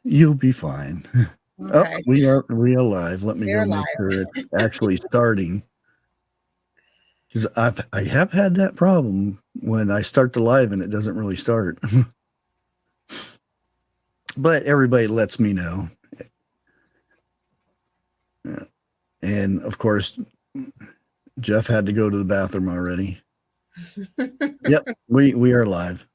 You'll be fine. Oh, Okay, we are live. Let me we're go make live. sure it's actually starting. Because I have had that problem when I start the live and it doesn't really start. But everybody lets me know. And of course, Jeff had to go to the bathroom already. Yep, we are live.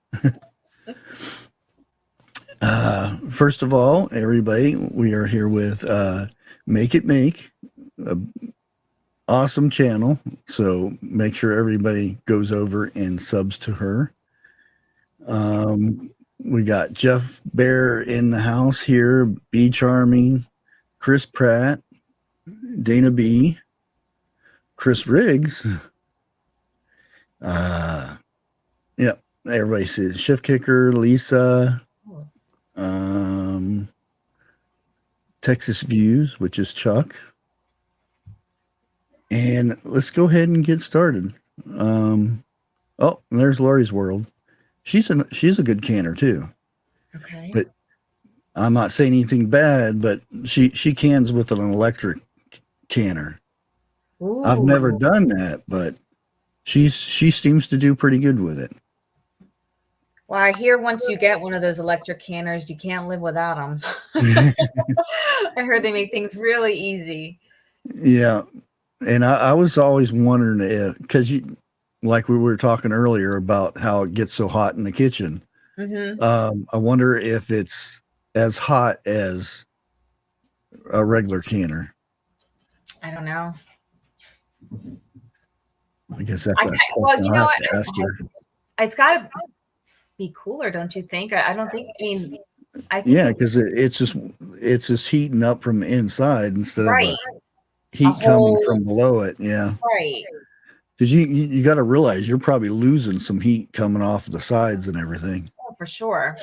First of all, everybody, we are here with Makeitmake, an awesome channel. So make sure everybody goes over and subs to her. We got Jeff Bear in the house here, B Charming, Chris Pratt, Dana B, Chris Riggs. Yep, everybody sees Shift Kicker, Lisa, Texas Views, which is Chuck. And let's go ahead and get started. Oh, there's Lori's World. She's a good canner too. Okay. But I'm not saying anything bad, but she cans with an electric canner. Ooh. I've never done that, but she seems to do pretty good with it. Well, I hear once you get one of those electric canners, you can't live without them. I heard they make things really easy. Yeah, and I was always wondering if, because like we were talking earlier about how it gets so hot in the kitchen. I wonder if it's as hot as a regular canner. I don't know. I guess that's well, you know what? Ask her. It's got to be cooler, don't you think? I don't think. I mean, I think Yeah, because it's just heating up from the inside instead right. of heat coming from below it. Yeah, right. because you got to realize you're probably losing some heat coming off the sides and everything. Oh, for sure.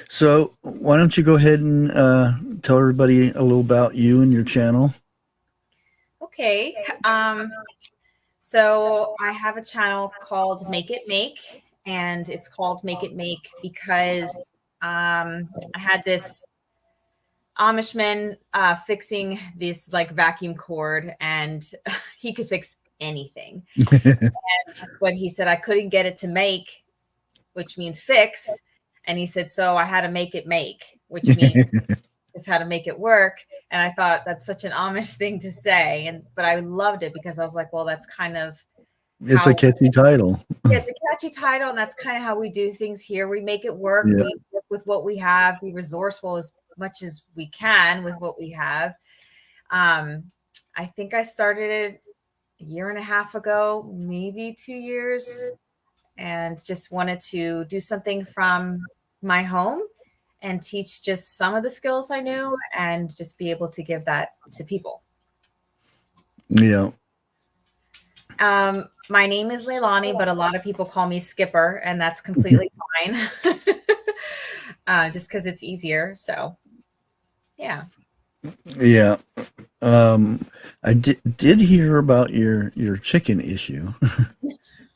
So why don't you go ahead and tell everybody a little about you and your channel? Okay. So I have a channel called Makeitmake, and it's called Makeitmake because I had this Amishman fixing this like vacuum cord, and he could fix anything. But he said I couldn't get it to make, which means fix. And he said, so I had to make it make, which means just how to make it work. And I thought that's such an Amish thing to say. But I loved it because I was like, well, that's kind of it's a catchy title. Yeah, it's a catchy title, and that's kind of how we do things here. We make it work. Yeah. We work with what we have, be resourceful as much as we can with what we have. I think I started it a year and a half ago, maybe 2 years, and just wanted to do something from my home and teach just some of the skills I knew and just be able to give that to people. Yeah. My name is Leilani, but a lot of people call me Skipper, and that's completely fine. Just because it's easier. So, yeah. Yeah. I did hear about your chicken issue.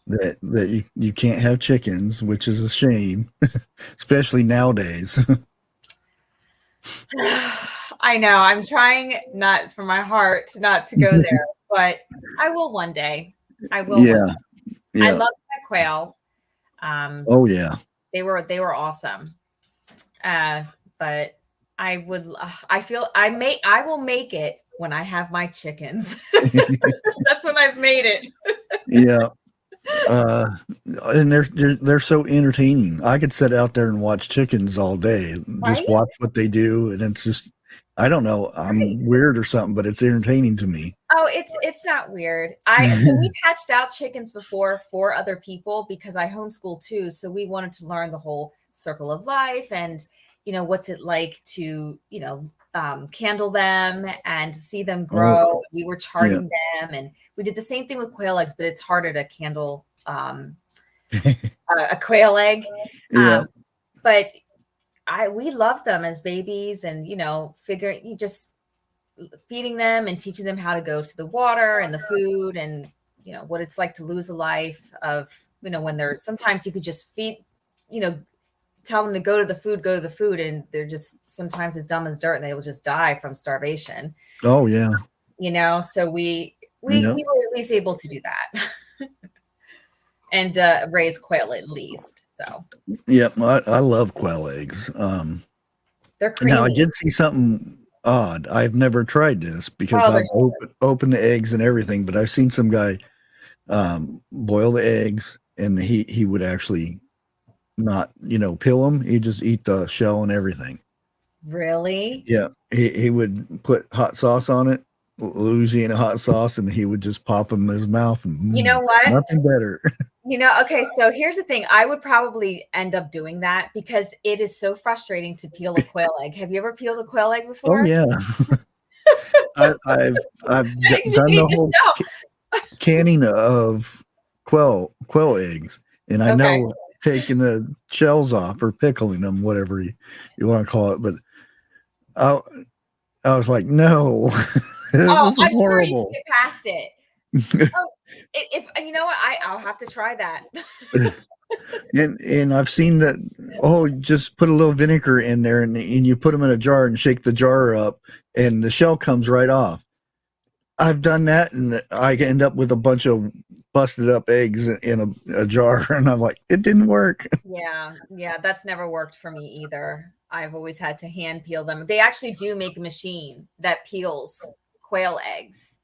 that you can't have chickens, which is a shame, especially nowadays. I know. I'm trying not from my heart not to go there, but I will one day. I will. Yeah. Yeah. I love my quail. Oh yeah. They were awesome. But I will make it when I have my chickens. That's when I've made it. Yeah. And they're so entertaining. I could sit out there and watch chickens all day, just watch what they do, and it's just, I don't know, I'm weird or something, but it's entertaining to me. Oh, it's not weird. So we've hatched out chickens before for other people because I homeschool too. So we wanted to learn the whole circle of life and, what's it like to, candle them and see them grow. Oh, we were charting them, and we did the same thing with quail eggs, but it's harder to candle a quail egg. Yeah. But we love them as babies, and you just feeding them and teaching them how to go to the water and the food and what it's like to lose a life of when they're, sometimes you could just feed, tell them to go to the food, and they're just sometimes as dumb as dirt, and they will just die from starvation. Oh yeah. So we were Yep. at least able to do that. And raise quail at least. So Yep, I love quail eggs. they're creamy. Now I did see something odd. I've never tried this because Oh, I've opened the eggs and everything, but I've seen some guy boil the eggs, and he would actually not peel them. He'd just eat the shell and everything. Really? Yeah, he would put hot sauce on it, Louisiana hot sauce, and he would just pop them in his mouth. And you know what? Nothing better. Okay, so here's the thing. I would probably end up doing that because it is so frustrating to peel a quail egg. Have you ever peeled a quail egg before? Oh yeah. I've done the whole canning of quail eggs, and I know taking the shells off or pickling them, whatever you want to call it, but I was like, no, this is I'm horrible. sure you get past it. If you know what, I'll have to try that. and I've seen that. Oh, just put a little vinegar in there, and you put them in a jar and shake the jar up, and the shell comes right off. I've done that, and I end up with a bunch of busted up eggs in a jar, and I'm like, it didn't work. Yeah, that's never worked for me either. I've always had to hand peel them. They actually do make a machine that peels quail eggs.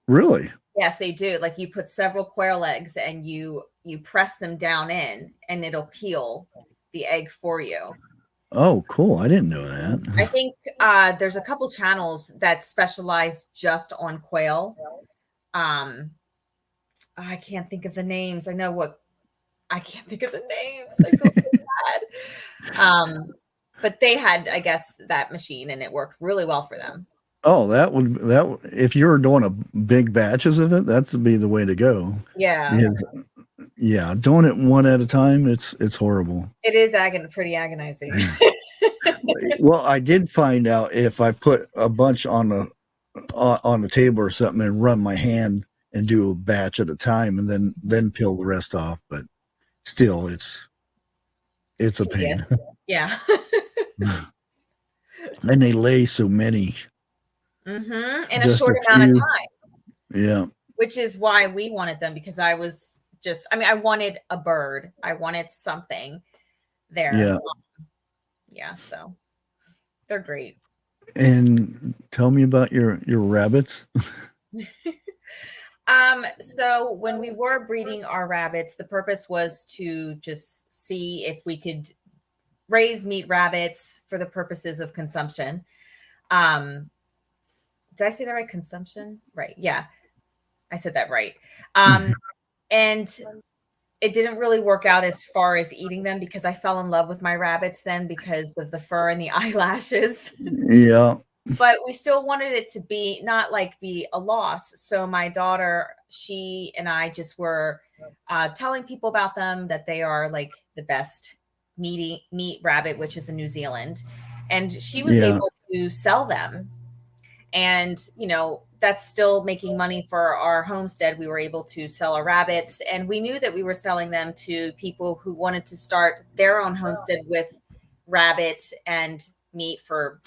Really? Yes, they do. Like, you put several quail eggs and you press them down in, and it'll peel the egg for you. Oh, cool. I didn't know that. I think there's a couple channels that specialize just on quail. I can't think of the names. I can't think of the names. I feel so bad. But they had, I guess, that machine, and it worked really well for them. Oh, that if you were doing a big batches of it, that would be the way to go. Yeah. Yeah, doing it one at a time, it's horrible. It is pretty agonizing. Well, I did find out if I put a bunch on the table or something and run my hand and do a batch at a time, and then peel the rest off, but still it's a pain. Yeah. And they lay so many. Mm-hmm. In a short amount of time. Yeah. Which is why we wanted them, because I wanted a bird. I wanted something there. Yeah. Yeah, so they're great. And tell me about your rabbits. So when we were breeding our rabbits, the purpose was to just see if we could raise meat rabbits for the purposes of consumption. Did I say that right? Consumption? Right. Yeah. I said that right. And it didn't really work out as far as eating them, because I fell in love with my rabbits then because of the fur and the eyelashes. Yeah. But we still wanted it to be be a loss. So my daughter, she and I just were telling people about them, that they are like the best meat rabbit, which is in New Zealand. And she was able to sell them. And, that's still making money for our homestead. We were able to sell our rabbits, and we knew that we were selling them to people who wanted to start their own homestead with rabbits and meat for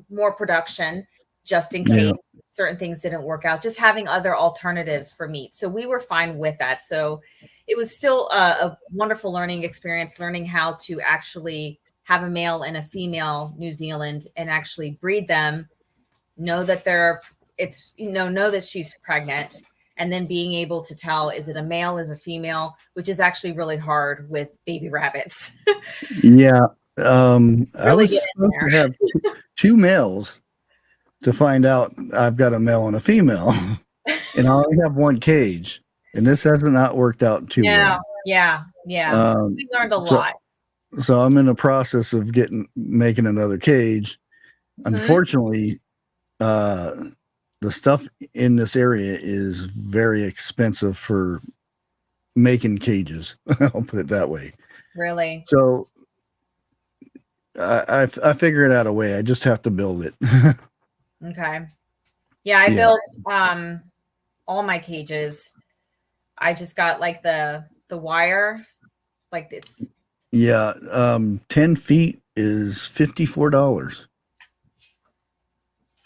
more production, just in case certain things didn't work out, just having other alternatives for meat. So we were fine with that. So it was still a wonderful learning experience, learning how to actually have a male and a female New Zealand and actually breed them, know that know that she's pregnant, and then being able to tell, is it a male, is a female, which is actually really hard with baby rabbits. Yeah. I was supposed to have two males to find out I've got a male and a female, and I only have one cage, and this hasn't not worked out too well. Yeah. We learned a lot. So I'm in the process of making another cage. Mm-hmm. Unfortunately, the stuff in this area is very expensive for making cages. I'll put it that way. Really? So I figured out a way. I just have to build it. Okay. Yeah, I built all my cages. I just got like the the wire. Like it's Yeah, 10 feet is $54.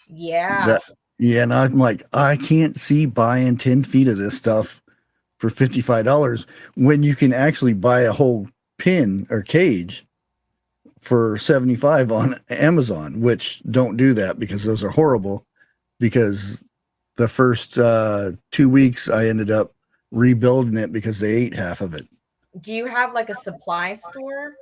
yeah. Yeah, and I'm like, I can't see buying 10 feet of this stuff for $55 when you can actually buy a whole pin or cage for 75 on Amazon, which don't do that because those are horrible. Because the first 2 weeks I ended up rebuilding it because they ate half of it. Do you have like a supply store?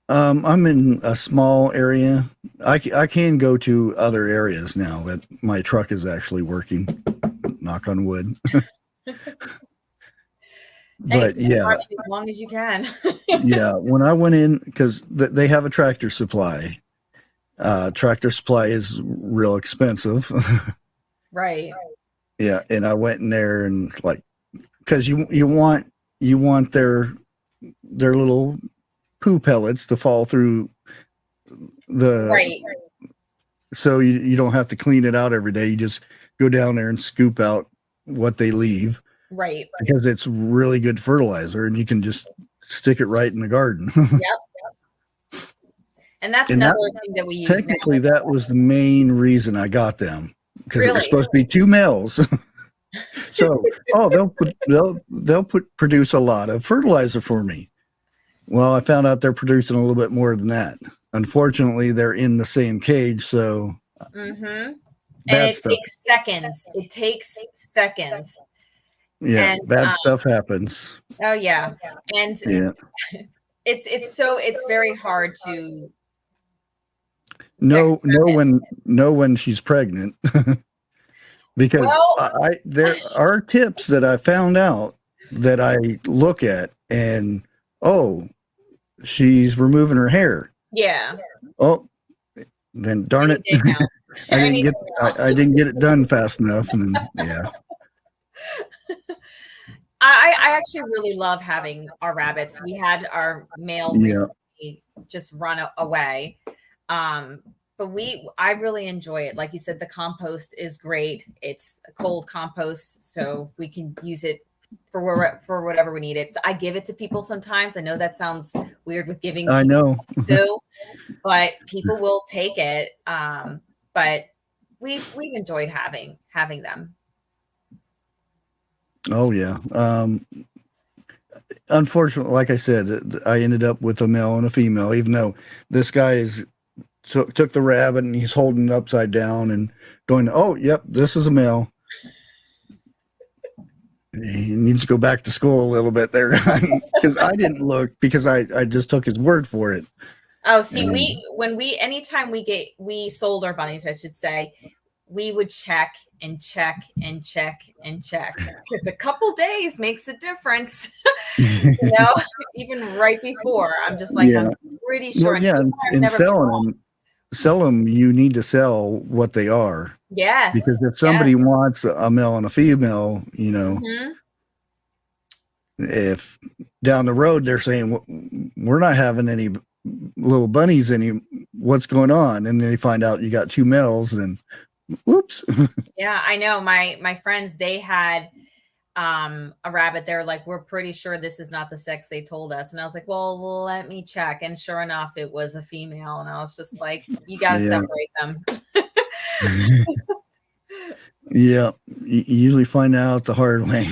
I'm in a small area. I can go to other areas now that my truck is actually working. Knock on wood. But yeah, as long as you can. yeah. When I went in, because they have a Tractor Supply. Tractor Supply is real expensive. Right. Yeah, and I went in there and like, because you want their little poo pellets to fall through the Right. so you don't have to clean it out every day. You just go down there and scoop out what they leave. Right. Because it's really good fertilizer and you can just stick it right in the garden. Yep. And that's And another thing that we use. Technically, that was the main reason I got them, because it was Really? supposed to be 2 males. So, they'll produce a lot of fertilizer for me. Well, I found out they're producing a little bit more than that. Unfortunately, they're in the same cage, so And bad it stuff. takes seconds. It takes seconds. Yeah, And bad stuff happens. oh yeah. And Yeah. it's very hard to Know when she's pregnant. Because there are tips that I found out that I look at and, oh, she's removing her hair. Yeah. Oh, then darn it. I didn't get it done fast enough. And yeah. I actually really love having our rabbits. We had our male recently just run away. But I really enjoy it. Like you said, the compost is great. It's a cold compost, so we can use it for whatever we need it. So I give it to people sometimes. I know that sounds weird with giving. I know. Too, but people will take it. But we've enjoyed having them. Oh yeah. Unfortunately, like I said, I ended up with a male and a female, even though this guy took the rabbit and he's holding it upside down and going, oh, yep, this is a male. He needs to go back to school a little bit there because I didn't look, because I just took his word for it. Oh, see, anytime we sold our bunnies, I should say, we would check and check and check and check, because a couple days makes a difference. Even right before, I'm just like, I'm pretty sure. Well, yeah, and sell them, you need to sell what they are. Yes. Because if somebody wants a male and a female, if down the road they're saying, we're not having any little bunnies what's going on? And then they find out you got 2 males, and whoops. Yeah, I know. My friends, they had a rabbit. They're like, we're pretty sure this is not the sex they told us. And I was like, well, let me check. And sure enough, it was a female. And I was just like, you got to separate them. Yeah, you usually find out the hard way.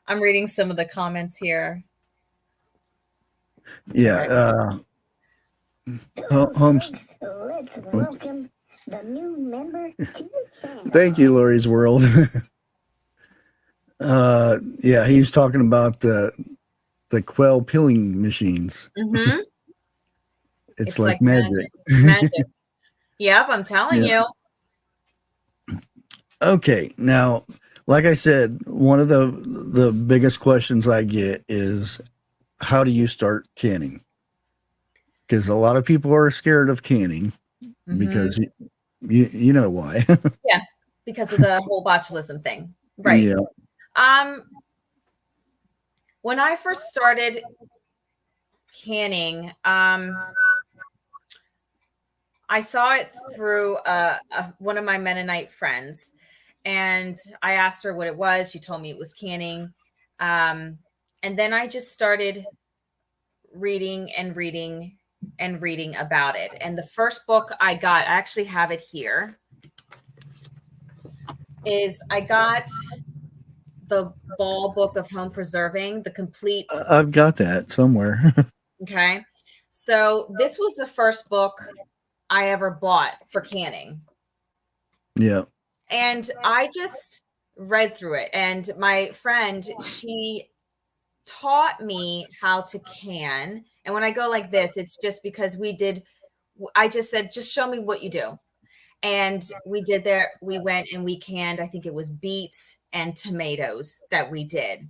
I'm reading some of the comments here. Yeah. Let's welcome the new member to the channel. Thank you, Lori's World. Yeah, he was talking about the quail peeling machines. Mm-hmm. It's like magic. Magic. Yep, I'm telling you. Okay, now, like I said, one of the biggest questions I get is, how do you start canning? Because a lot of people are scared of canning, because you know why. Yeah, because of the whole botulism thing. Right. Yeah. When I first started canning, I saw it through one of my Mennonite friends, and I asked her what it was. She told me it was canning. And then I just started reading and reading and reading about it. And the first book I got, I actually have it here, is I got the Ball Book of Home Preserving, the complete. I've got that somewhere. Okay. So this was the first book I ever bought for canning. Yeah. And I just read through it. And my friend, she taught me how to can. And when I go like this, it's just because I just said, just show me what you do. And we did there. We went and we canned, I think it was beets and tomatoes that we did.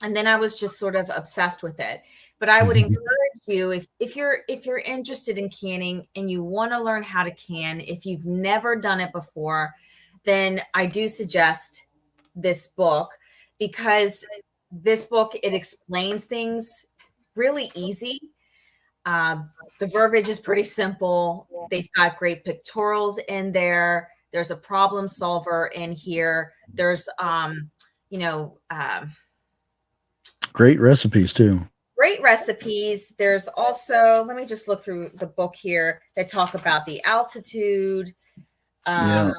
And then I was just sort of obsessed with it. But I would encourage you, if you're interested in canning and you want to learn how to can, if you've never done it before, then I do suggest this book, because this book, it explains things really easy. The verbiage is pretty simple. They've got great pictorials in there. There's a problem solver in here. There's Great recipes too. great recipes. There's also, let me just look through the book here. They talk about the altitude. Yeah.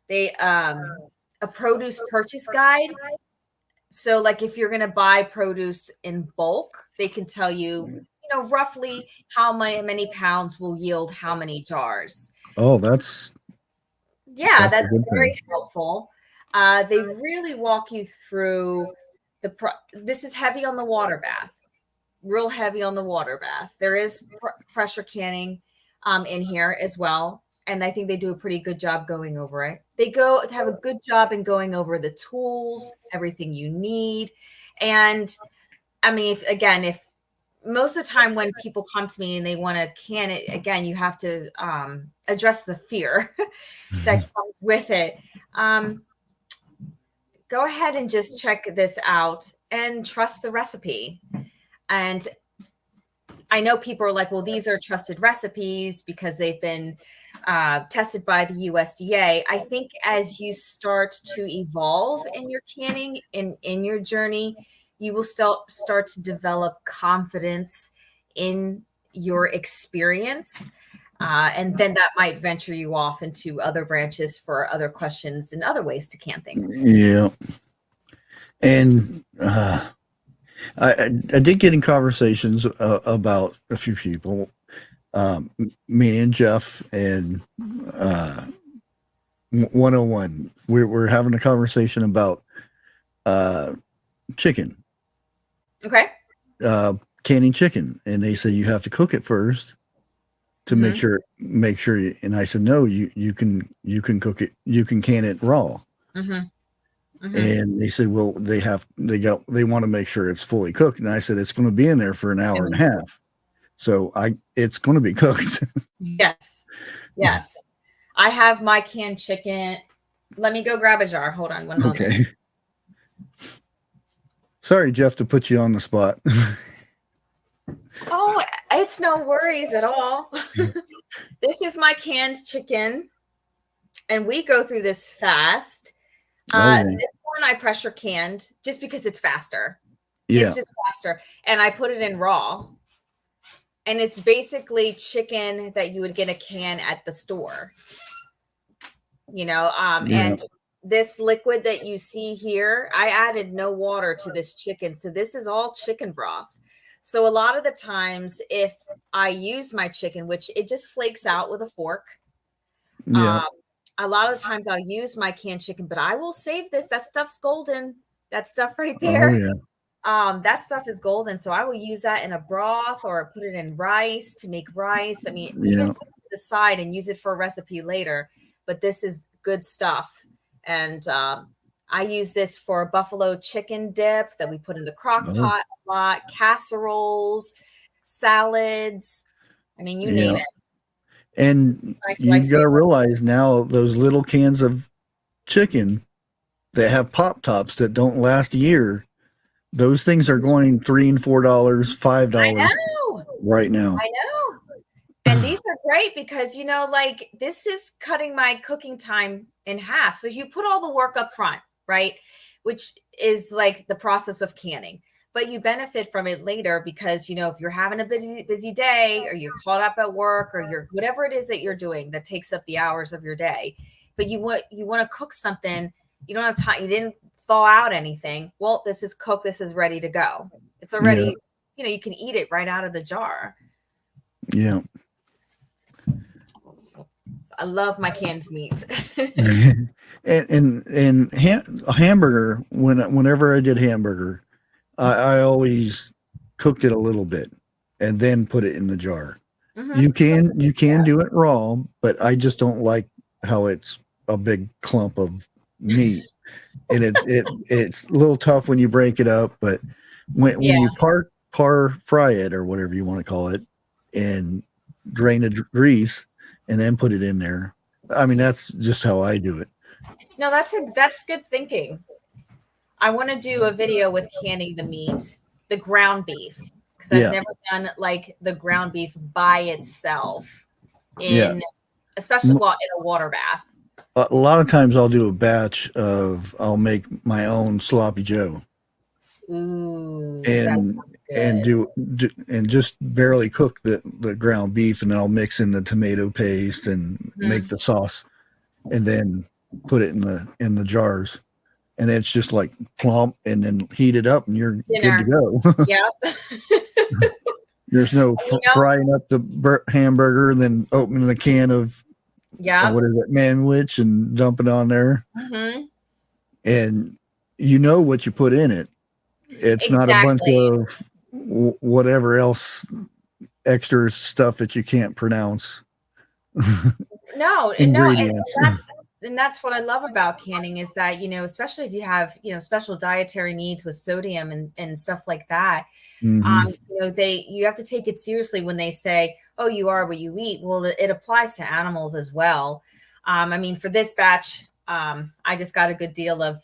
A produce purchase guide. So like if you're going to buy produce in bulk, they can tell you, roughly how many pounds will yield how many jars. Oh, that's that's very helpful. They really walk you through this is heavy on the water bath, real heavy on the water bath. There is pressure canning in here as well. And I think they do a pretty good job going over it. They have a good job in going over the tools, everything you need. And I mean, if most of the time when people come to me and they want to can it, again, you have to address the fear that comes with it. Go ahead and just check this out and trust the recipe. And I know people are like, well, these are trusted recipes because they've been tested by the USDA. I think as you start to evolve in your canning, in your journey, you will start to develop confidence in your experience. And then that might venture you off into other branches for other questions and other ways to can things. Yeah. And I did get in conversations about a few people, me and Jeff and 101. We're having a conversation about chicken. Okay. Canning chicken, and they said you have to cook it first to make sure. And I said no, you can cook it. You can can it raw. And they said, well, they want to make sure it's fully cooked. And I said, it's going to be in there for an hour and a half. So it's going to be cooked. Yes. I have my canned chicken. Let me go grab a jar. Hold on one moment. Okay. Sorry, Jeff, to put you on the spot. Oh, it's no worries at all. This is my canned chicken. And we go through this fast. This one I pressure canned just because it's faster. Yeah. It's just faster. And I put it in raw. And it's basically chicken that you would get a can at the store. And this liquid that you see here, I added no water to this chicken. So this is all chicken broth. So a lot of the times if I use my chicken, which it just flakes out with a fork. Yeah. A lot of times I'll use my canned chicken, but I will save this. That stuff's golden. That stuff right there. Oh, yeah. That stuff is golden. So I will use that in a broth or put it in rice to make rice. I mean, you can put it to the side and use it for a recipe later, but this is good stuff. And I use this for a buffalo chicken dip that we put in the crock pot a lot, casseroles, salads. I mean, you name it. And you got to realize now those little cans of chicken that have pop tops that don't last a year, those things are going $3 and $4, $5 right now. I know. And these are great because, this is cutting my cooking time in half. So you put all the work up front, right? which is like the process of canning. But you benefit from it later because, you know, if you're having a busy day, or you're caught up at work, or you're whatever it is that you're doing that takes up the hours of your day, but you want to cook something, you don't have time, you didn't thaw out anything. Well, this is cooked, this is ready to go. It's already, you know, you can eat it right out of the jar. Yeah. So I love my canned meat. and hamburger, whenever I did hamburger, I always cooked it a little bit and then put it in the jar. You can do it raw, but I just don't like how it's a big clump of meat, and it's a little tough when you break it up. But when you par fry it, or whatever you want to call it, and drain the grease and then put it in there, I mean, that's just how I do it. No, that's good thinking. I want to do a video with canning the meat, the ground beef, because I've never done like the ground beef by itself especially in a water bath. A lot of times I'll do a batch of, I'll make my own sloppy Joe. Ooh, and do and just barely cook the ground beef, and then I'll mix in the tomato paste and make the sauce, and then put it in the jars. And it's just like plump, and then heat it up, and you're good to go. Yep. There's no frying up the hamburger, and then opening the can of what is it, manwich, and dump it on there. And you know what you put in it. It's not a bunch of whatever else extra stuff that you can't pronounce. No, ingredients. And that's what I love about canning, is that, you know, especially if you have, you know, special dietary needs with sodium and stuff like that, you know, you have to take it seriously when they say, oh, you are what you eat. Well, it applies to animals as well. I mean, for this batch, I just got a good deal of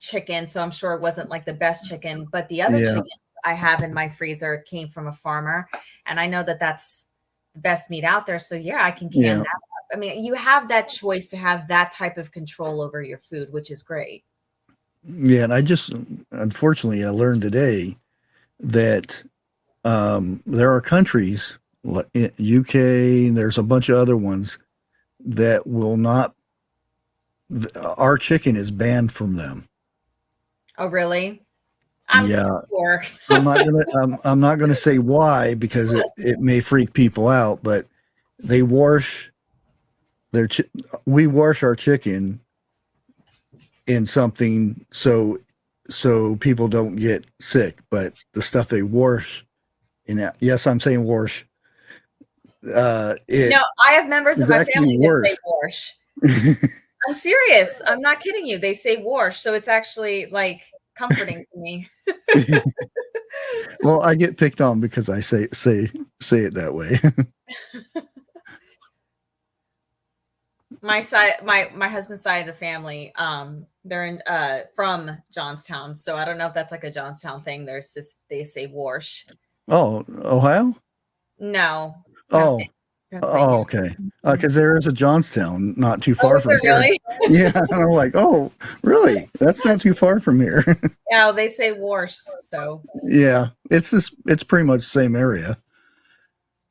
chicken, so I'm sure it wasn't like the best chicken, but the other chicken I have in my freezer came from a farmer, and I know that that's the best meat out there. So I can can that. I mean, you have that choice to have that type of control over your food, which is great. Yeah, and unfortunately, I learned today that there are countries, like UK, there's a bunch of other ones that will not. Our chicken is banned from them. Oh, really? I'm sure. I'm not gonna say why, because it may freak people out, but they wash we wash our chicken in something so people don't get sick, but the stuff they wash yes, I'm saying wash. No, I have members of my family that say wash. I'm serious. I'm not kidding you. They say wash, so it's actually like comforting to me. Well, I get picked on because I say it that way. My husband's side of the family, they're from Johnstown, so I don't know if that's like a Johnstown thing. They say wash. Oh, Ohio? No. Oh. Oh, okay. Because there is a Johnstown not too far from here. Really? Yeah, I'm like, oh, really? That's not too far from here. Yeah, they say wash. So yeah, it's pretty much the same area.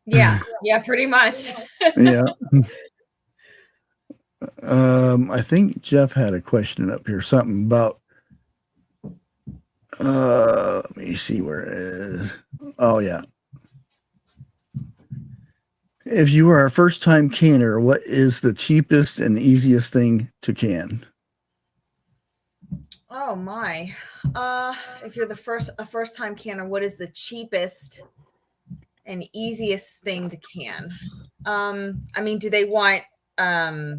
Yeah, pretty much. Yeah. I think Jeff had a question up here, something about. Let me see where it is. Oh yeah. If you are a first-time canner, what is the cheapest and easiest thing to can? Oh my! If you're a first-time canner, what is the cheapest and easiest thing to can? I mean, do they want? I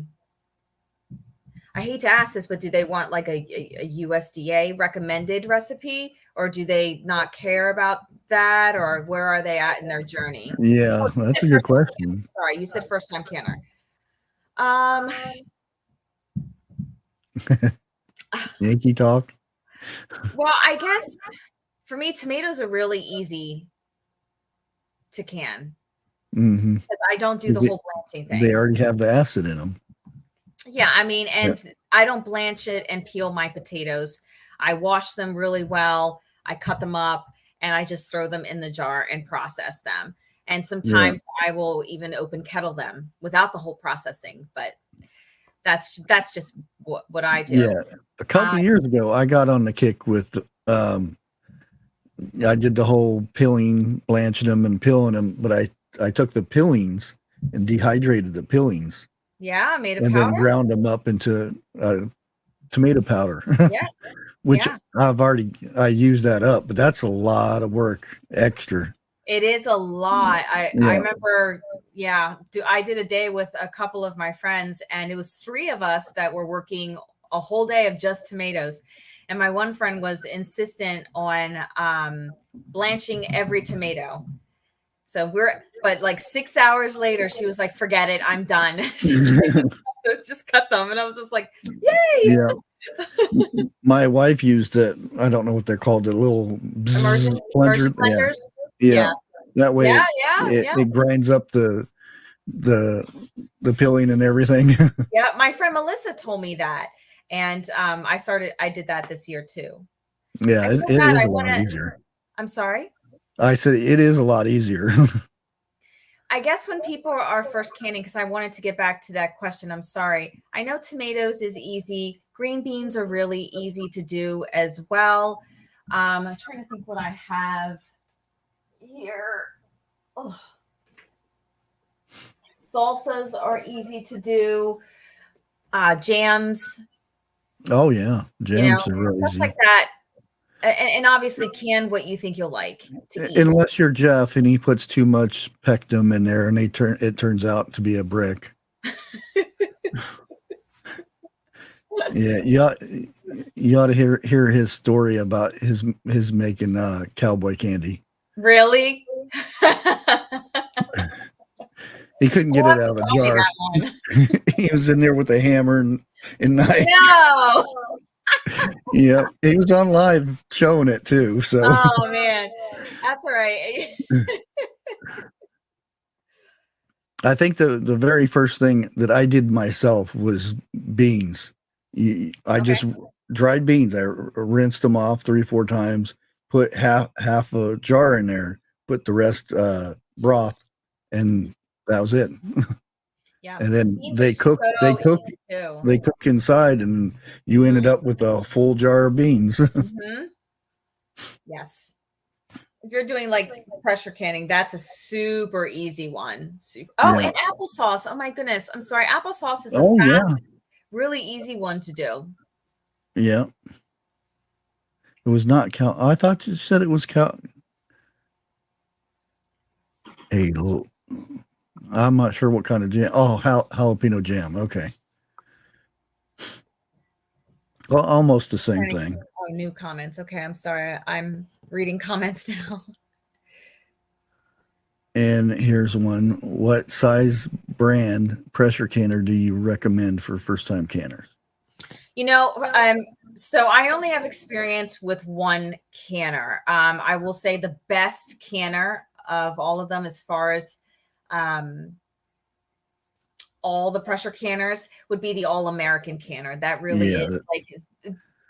hate to ask this, but do they want like a USDA recommended recipe, or do they not care about that, or where are they at in their journey? Yeah, that's a good question. Sorry, you said first time canner. Yankee talk. Well, I guess for me, tomatoes are really easy to can because I don't do the whole blanching thing. They already have the acid in them. Yeah, I mean, and I don't blanch it and peel my potatoes. I wash them really well. I cut them up and I just throw them in the jar and process them. And sometimes I will even open kettle them without the whole processing, but that's just what I do. Yeah. A couple years ago, I got on the kick with, I did the whole peeling, blanching them and peeling them, but I took the peelings and dehydrated the peelings. Yeah, made a and powder. then ground them up into tomato powder. Yeah. Which I used that up, but that's a lot of work extra. It is a lot. I remember, I did a day with a couple of my friends, and it was 3 of us that were working a whole day of just tomatoes. And my one friend was insistent on blanching every tomato. So but like 6 hours later, she was like, forget it, I'm done. She's like, just cut them. And I was just like, yay. Yeah. My wife used it. I don't know what they're called. The little immersion blenders. Yeah. That way it grinds up the peeling and everything. Yeah. My friend Melissa told me that. And I did that this year too. Yeah. It is a lot easier. I'm sorry. I said it is a lot easier. I guess when people are first canning, because I wanted to get back to that question, I'm sorry. I know tomatoes is easy. Green beans are really easy to do as well. I'm trying to think what I have here. Oh. Salsas are easy to do. Jams. Oh yeah, jams are really stuff easy. Like that. And obviously can what you think you'll like to eat. Unless you're Jeff and he puts too much pectin in there and it turns out to be a brick. Yeah, you ought to hear his story about his making cowboy candy. Really? He couldn't get it out of a jar. He was in there with a hammer and knife. No. Yeah, he was on live showing it too. So. Oh man, that's all right. I think the very first thing that I did myself was beans. I just dried beans. I rinsed them off 3 or 4 times. Put half a jar in there. Put the rest broth, and that was it. Yeah, and then they cook inside, and you ended up with a full jar of beans. Yes. If you're doing like pressure canning, that's a super easy one. And applesauce. Oh my goodness. I'm sorry. Applesauce is really easy one to do. Yeah. It was not cow. I thought you said it was cow. Hey, I'm not sure what kind of jam. Oh, jalapeno jam. Okay. Well, almost the same thing. Oh, new comments. Okay, I'm sorry. I'm reading comments now. And here's one. What size brand pressure canner do you recommend for first-time canners? So I only have experience with one canner. I will say the best canner of all of them as far as all the pressure canners would be the All-American canner. That really is like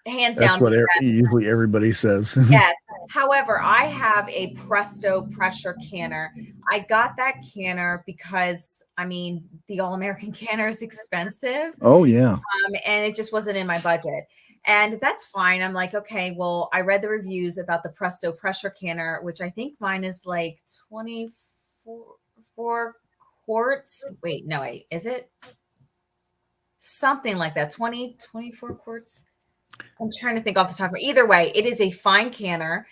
hands down. That's what usually everybody says. Yes. However, I have a Presto pressure canner. I got that canner because, the All-American canner is expensive. Oh, yeah. And it just wasn't in my budget. And that's fine. I'm like, okay, well, I read the reviews about the Presto pressure canner, which I think mine is like 24 quarts. Wait, is it? Something like that. 24 quarts. I'm trying to think off the top of my. Either way, it is a fine canner.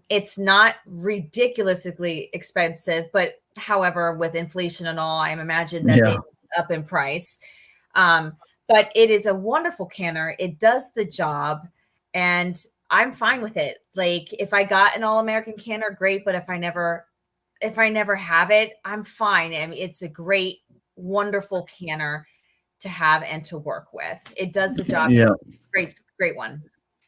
It's not ridiculously expensive, but however, with inflation and all, I imagine that they up in price. But it is a wonderful canner. It does the job, and I'm fine with it. Like if I got an All-American canner, great. But if I never have it, I'm fine. It's a great, wonderful canner to have and to work with. It does the job. Yeah. Great one.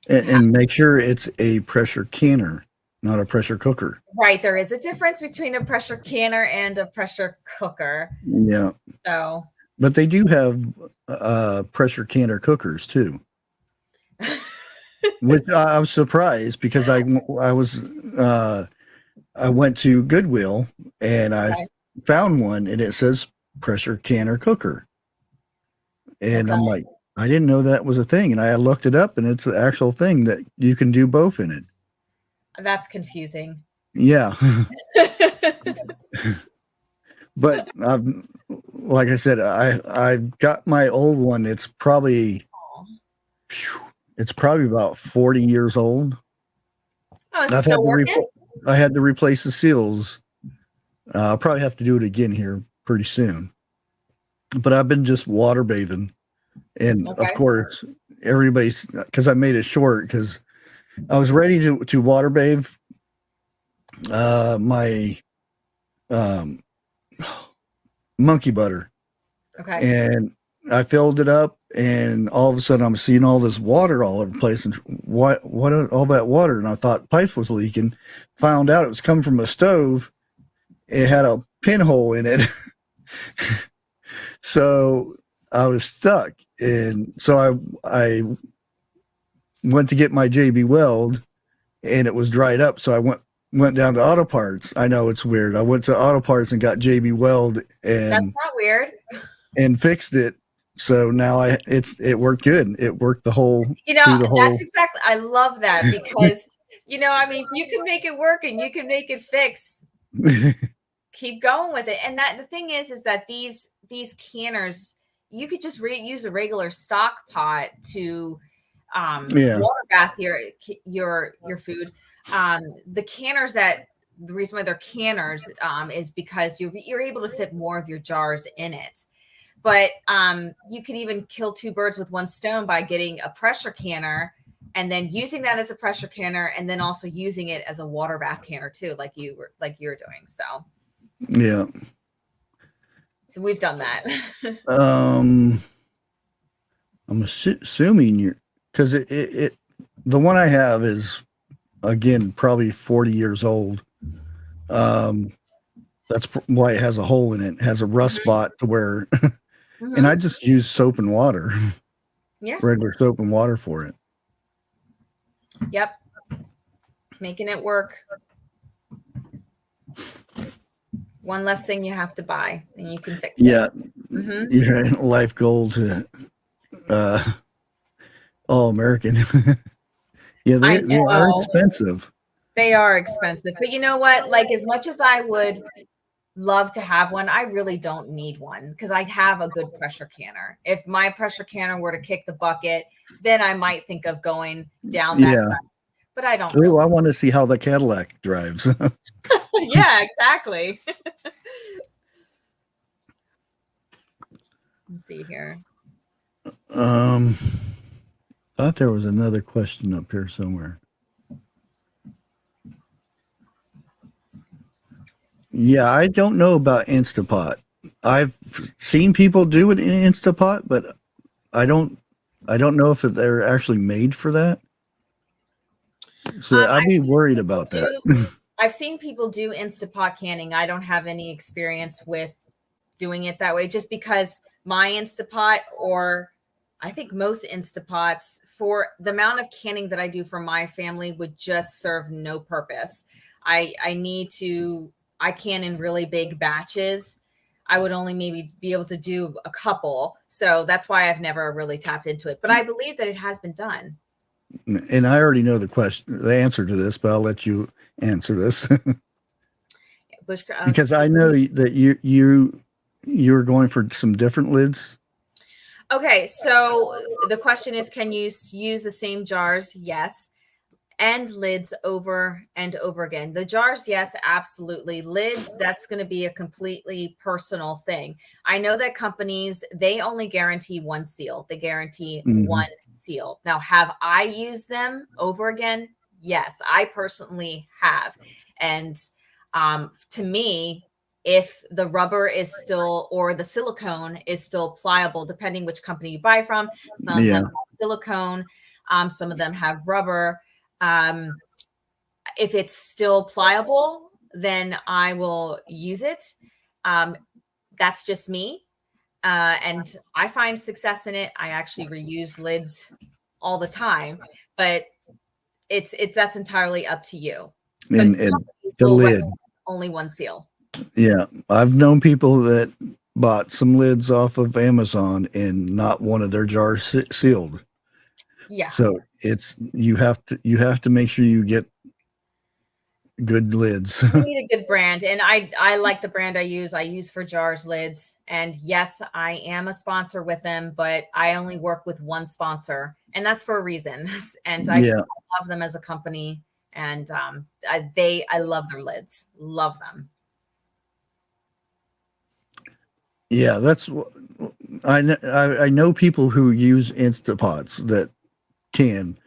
And make sure it's a pressure canner, not a pressure cooker. Right. There is a difference between a pressure canner and a pressure cooker. Yeah. So. But they do have pressure canner cookers too. Which I was surprised because I went to Goodwill and I Okay. found one and it says pressure canner cooker. And Okay. I'm like, I didn't know that was a thing. And I looked it up and it's an actual thing that you can do both in it. That's confusing. Yeah. But like I said, I've got my old one. It's probably about 40 years old. Oh, is it still working? I had to replace the seals. I'll probably have to do it again here pretty soon. But I've been just water bathing. And of course, everybody's, because I made it short because I was ready to water bathe my monkey butter. Okay. And I filled it up, and all of a sudden I'm seeing all this water all over the place. And what all that water? And I thought pipe was leaking. Found out it was coming from a stove. It had a pinhole in it. So I was stuck. And so I went to get my JB Weld, and it was dried up. So I went down to Auto Parts. I know it's weird. I went to Auto Parts and got JB Weld, and that's not weird. And fixed it. So now it worked good. It worked the whole. That's exactly. I love that because I mean, you can make it work and you can make it fix. Keep going with it. And the thing is that these canners, you could just use a regular stock pot to water bath your food. The canners the reason why they're canners is because you're able to fit more of your jars in it. But you can even kill two birds with one stone by getting a pressure canner and then using that as a pressure canner and then also using it as a water bath canner too, like you're doing. So yeah. So we've done that. I'm assuming because it the one I have is again probably 40 years old. That's why it has a hole in it. It has a rust spot to where, and I just use soap and water. Yeah, regular soap and water for it. Yep, making it work. One less thing you have to buy, and you can fix it. Yeah, yeah. Life goal to all American. Yeah, they are expensive. They are expensive, but you know what? Like, as much as I would love to have one, I really don't need one because I have a good pressure canner. If my pressure canner were to kick the bucket, then I might think of going down that route. But I don't. I want to see how the Cadillac drives. Yeah, exactly. Let's see here. Thought there was another question up here somewhere. Yeah, I don't know about Instapot. I've seen people do it in Instapot, but I don't know if they're actually made for that. So I'd be worried about that. I've seen people do Instapot canning. I don't have any experience with doing it that way, just because my Instapot, or I think most Instapots, for the amount of canning that I do for my family, would just serve no purpose. I can in really big batches. I would only maybe be able to do a couple. So that's why I've never really tapped into it. But I believe that it has been done. And I already know the answer to this, but I'll let you answer this. Because I know that you're going for some different lids. Okay, so the question is, can you use the same jars? Yes. And lids over and over again. The jars, yes, absolutely. Lids, that's going to be a completely personal thing. I know that companies, they only guarantee one seal. They guarantee one seal. Now, have I used them over again? Yes, I personally have. And to me, if the rubber is still, or the silicone is still pliable, depending which company you buy from, some of them have silicone, some of them have rubber. If it's still pliable, then I will use it. That's just me. And I find success in it. I actually reuse lids all the time, but it's that's entirely up to you. But And some the people lid. recommend only one seal. Yeah, I've known people that bought some lids off of Amazon and not one of their jars sealed. Yeah. So you have to make sure you get good lids. You need a good brand, and I like the brand I use for jars lids. And yes, I am a sponsor with them, but I only work with one sponsor, and that's for a reason. And I love them as a company, and I love their lids, love them. Yeah, that's I know people who use Instapots that can,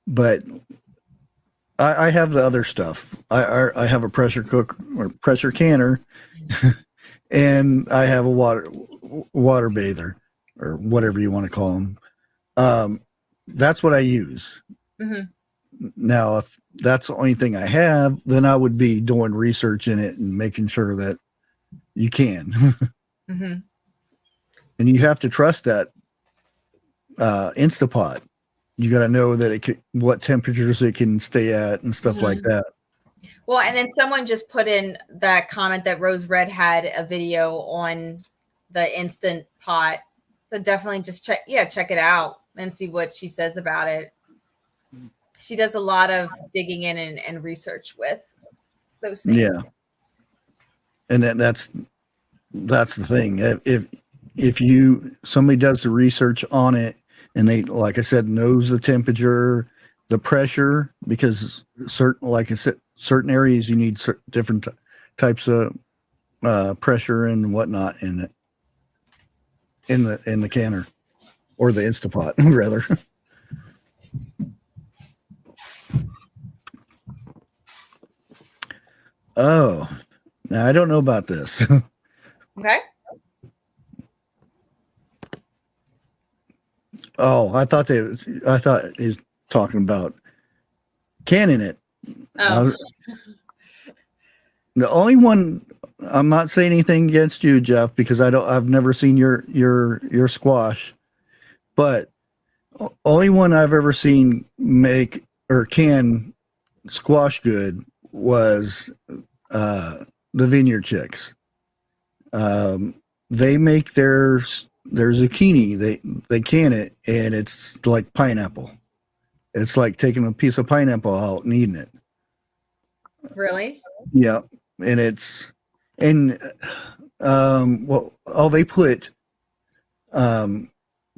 but I have the other stuff. I have a pressure cook or pressure canner, and I have a water bather or whatever you want to call them. That's what I use. Mm-hmm. Now, if that's the only thing I have, then I would be doing research in it and making sure that you can. Mm-hmm. And you have to trust that Instapot. You got to know that what temperatures it can stay at and stuff like that. Well, and then someone just put in that comment that Rose Red had a video on the Instant Pot. So definitely just check it out and see what she says about it. She does a lot of digging in and research with those things. Yeah. And that's the thing. If somebody does the research on it and they, like I said, knows the temperature, the pressure, because certain areas you need different types of pressure and whatnot in the canner or the Instapot rather. Oh, now I don't know about this. Okay. Oh, I thought he was talking about canning it. Oh. The only one, I'm not saying anything against you, Jeff, because I've never seen your squash, but only one I've ever seen make or can squash good was the Vineyard Chicks. They make their zucchini. They can it, and it's like pineapple. It's like taking a piece of pineapple out and eating it. Really? Yeah, and they put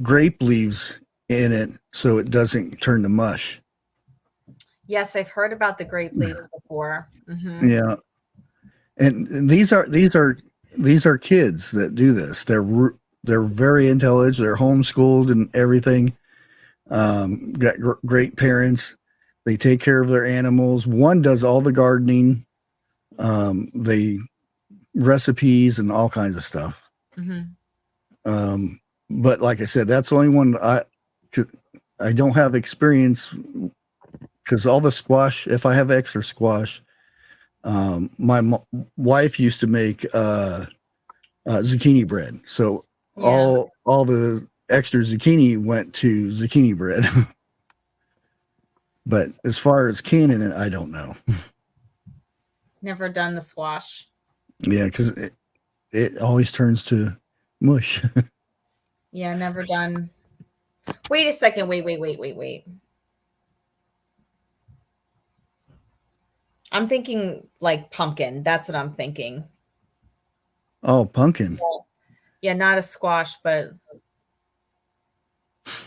grape leaves in it so it doesn't turn to mush. Yes, I've heard about the grape leaves before. Mm-hmm. Yeah, and these are kids that do this. They're very intelligent. They're homeschooled and everything. Got great parents. They take care of their animals. One does all the gardening, the recipes and all kinds of stuff. Mm-hmm. But like I said, that's the only one I don't have experience, because all the squash, if I have extra squash, my wife used to make zucchini bread. So all the extra zucchini went to zucchini bread. But as far as canning it, I don't know. Never done the squash. Yeah, because it always turns to mush. Yeah, never done. Wait a second. Wait. I'm thinking like pumpkin. That's what I'm thinking. Oh, pumpkin. Yeah, not a squash, but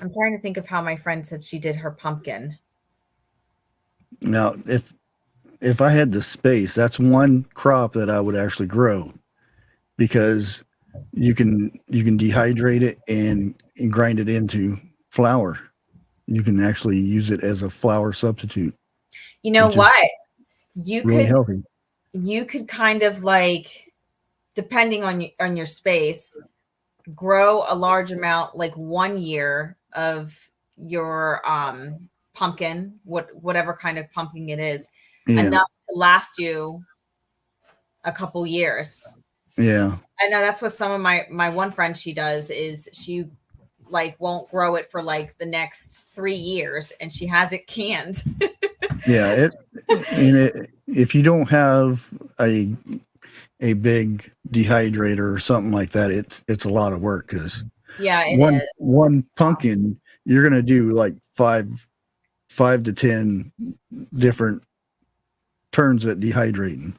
I'm trying to think of how my friend said she did her pumpkin. Now, if I had the space, that's one crop that I would actually grow, because you can dehydrate it and grind it into flour. You can actually use it as a flour substitute. You know what? You really could healthy. You could kind of like, depending on your space, grow a large amount, like 1 year of your pumpkin, whatever kind of pumpkin it is, enough to last you a couple years. Yeah. I know that's what some of my one friend she does is she like won't grow it for like the next 3 years, and she has it canned. Yeah, if you don't have a big dehydrator or something like that, it's a lot of work, because Yeah, it is. one pumpkin, you're gonna do like five to 10 different turns at dehydrating.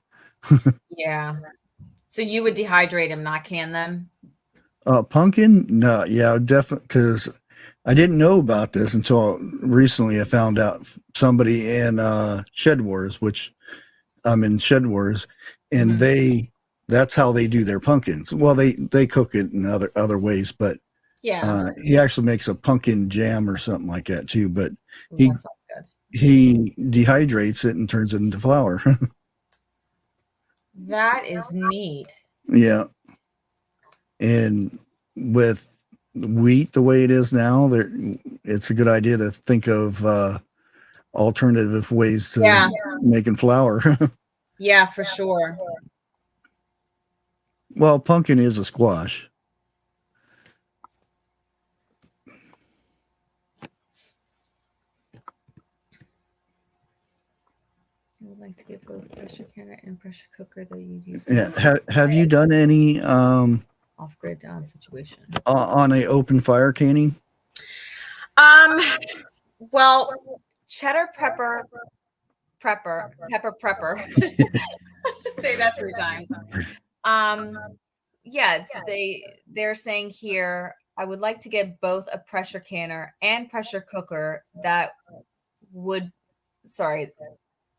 Yeah. So you would dehydrate them, not can them? Pumpkin? No, yeah, definitely, because I didn't know about this until recently. I found out somebody in Shed Wars, which I'm in Shed Wars, and that's how they do their pumpkins. Well, they cook it in other ways, but Yeah. he actually makes a pumpkin jam or something like that too. But Ooh, he that sounds good. he dehydrates it and turns it into flour. That is neat. Yeah, and with wheat the way it is now, it's a good idea to think of alternative ways to making flour. Yeah, for sure. Well, pumpkin is a squash. I would like to get both pressure canner and pressure cooker that you use. Yeah. Have you done any off-grid down situation on a open fire canning? Well, cheddar pepper. Say that 3 times. Yeah, they're saying here, I would like to get both a pressure canner and pressure cooker that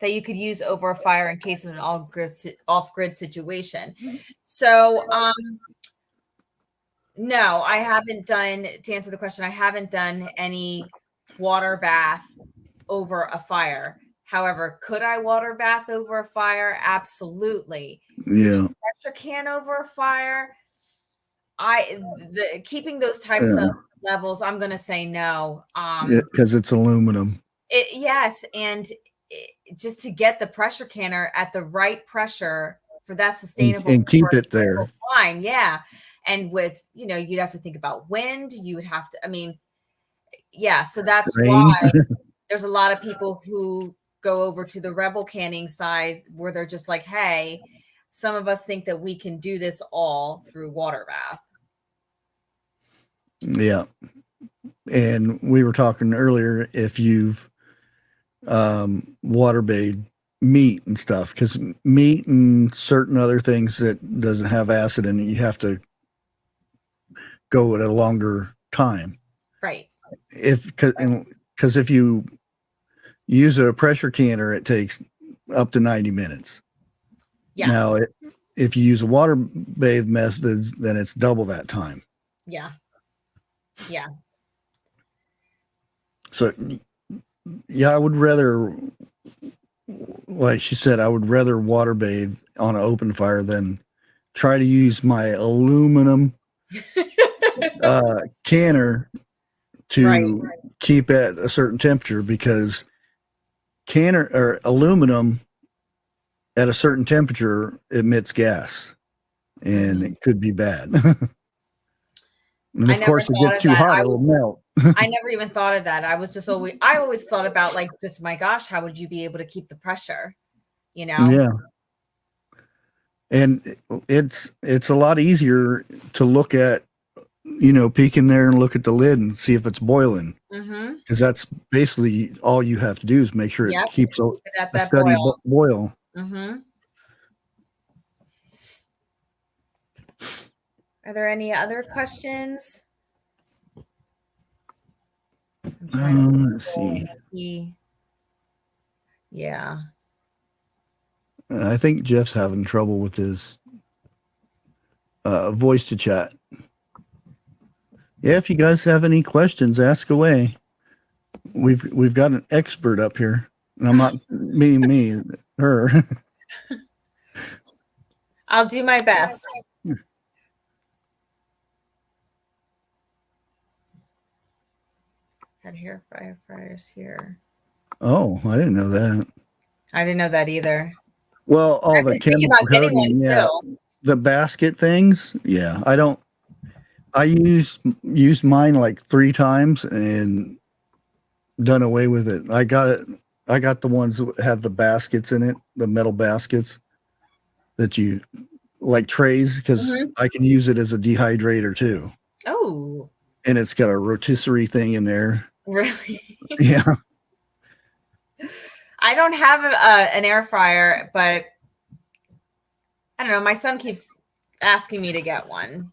you could use over a fire in case of an off-grid situation. So, no, I haven't done, to answer the question, I haven't done any water bath over a fire. However, could I water bath over a fire? Absolutely. Yeah. Pressure can over a fire, keeping those types of levels, I'm going to say no. Because it's aluminum. Yes, and just to get the pressure canner at the right pressure for that sustainable and keep it there. Time, yeah. And with, you'd have to think about wind. You would have to, yeah. So that's why there's a lot of people who go over to the Rebel canning side where they're just like, hey, some of us think that we can do this all through water bath. Yeah. And we were talking earlier, if you've water bathed meat and stuff, because meat and certain other things that doesn't have acid in it, you have to go at a longer time. Right. Because if you use a pressure canner, it takes up to 90 minutes. Yeah. Now, if you use a water bathed method, then it's double that time. Yeah. Yeah. So, yeah, I would rather, like she said, I would rather water bathe on an open fire than try to use my aluminum canner to keep at a certain temperature, because canner or aluminum at a certain temperature emits gas, and it could be bad. And of course, if it gets too hot, it will melt. I never even thought of that. I always thought about, like, just, my gosh, how would you be able to keep the pressure? Yeah. And it's a lot easier to look at, peek in there and look at the lid and see if it's boiling. Because that's basically all you have to do, is make sure it keeps a steady boil. Are there any other questions? Let's see. Yeah. I think Jeff's having trouble with his voice to chat. Yeah, if you guys have any questions, ask away. We've got an expert up here, and I'm not me, her. I'll do my best. Had hair fryers here. Oh, I didn't know that. I didn't know that either. Well, all the chemical coating, the basket things, I don't I used mine like 3 times and done away with it. I got the ones that have the baskets in it, the metal baskets that you like trays, because I can use it as a dehydrator too. Oh, And it's got a rotisserie thing in there. really? Yeah. I don't have an air fryer, but I don't know. My son keeps asking me to get one.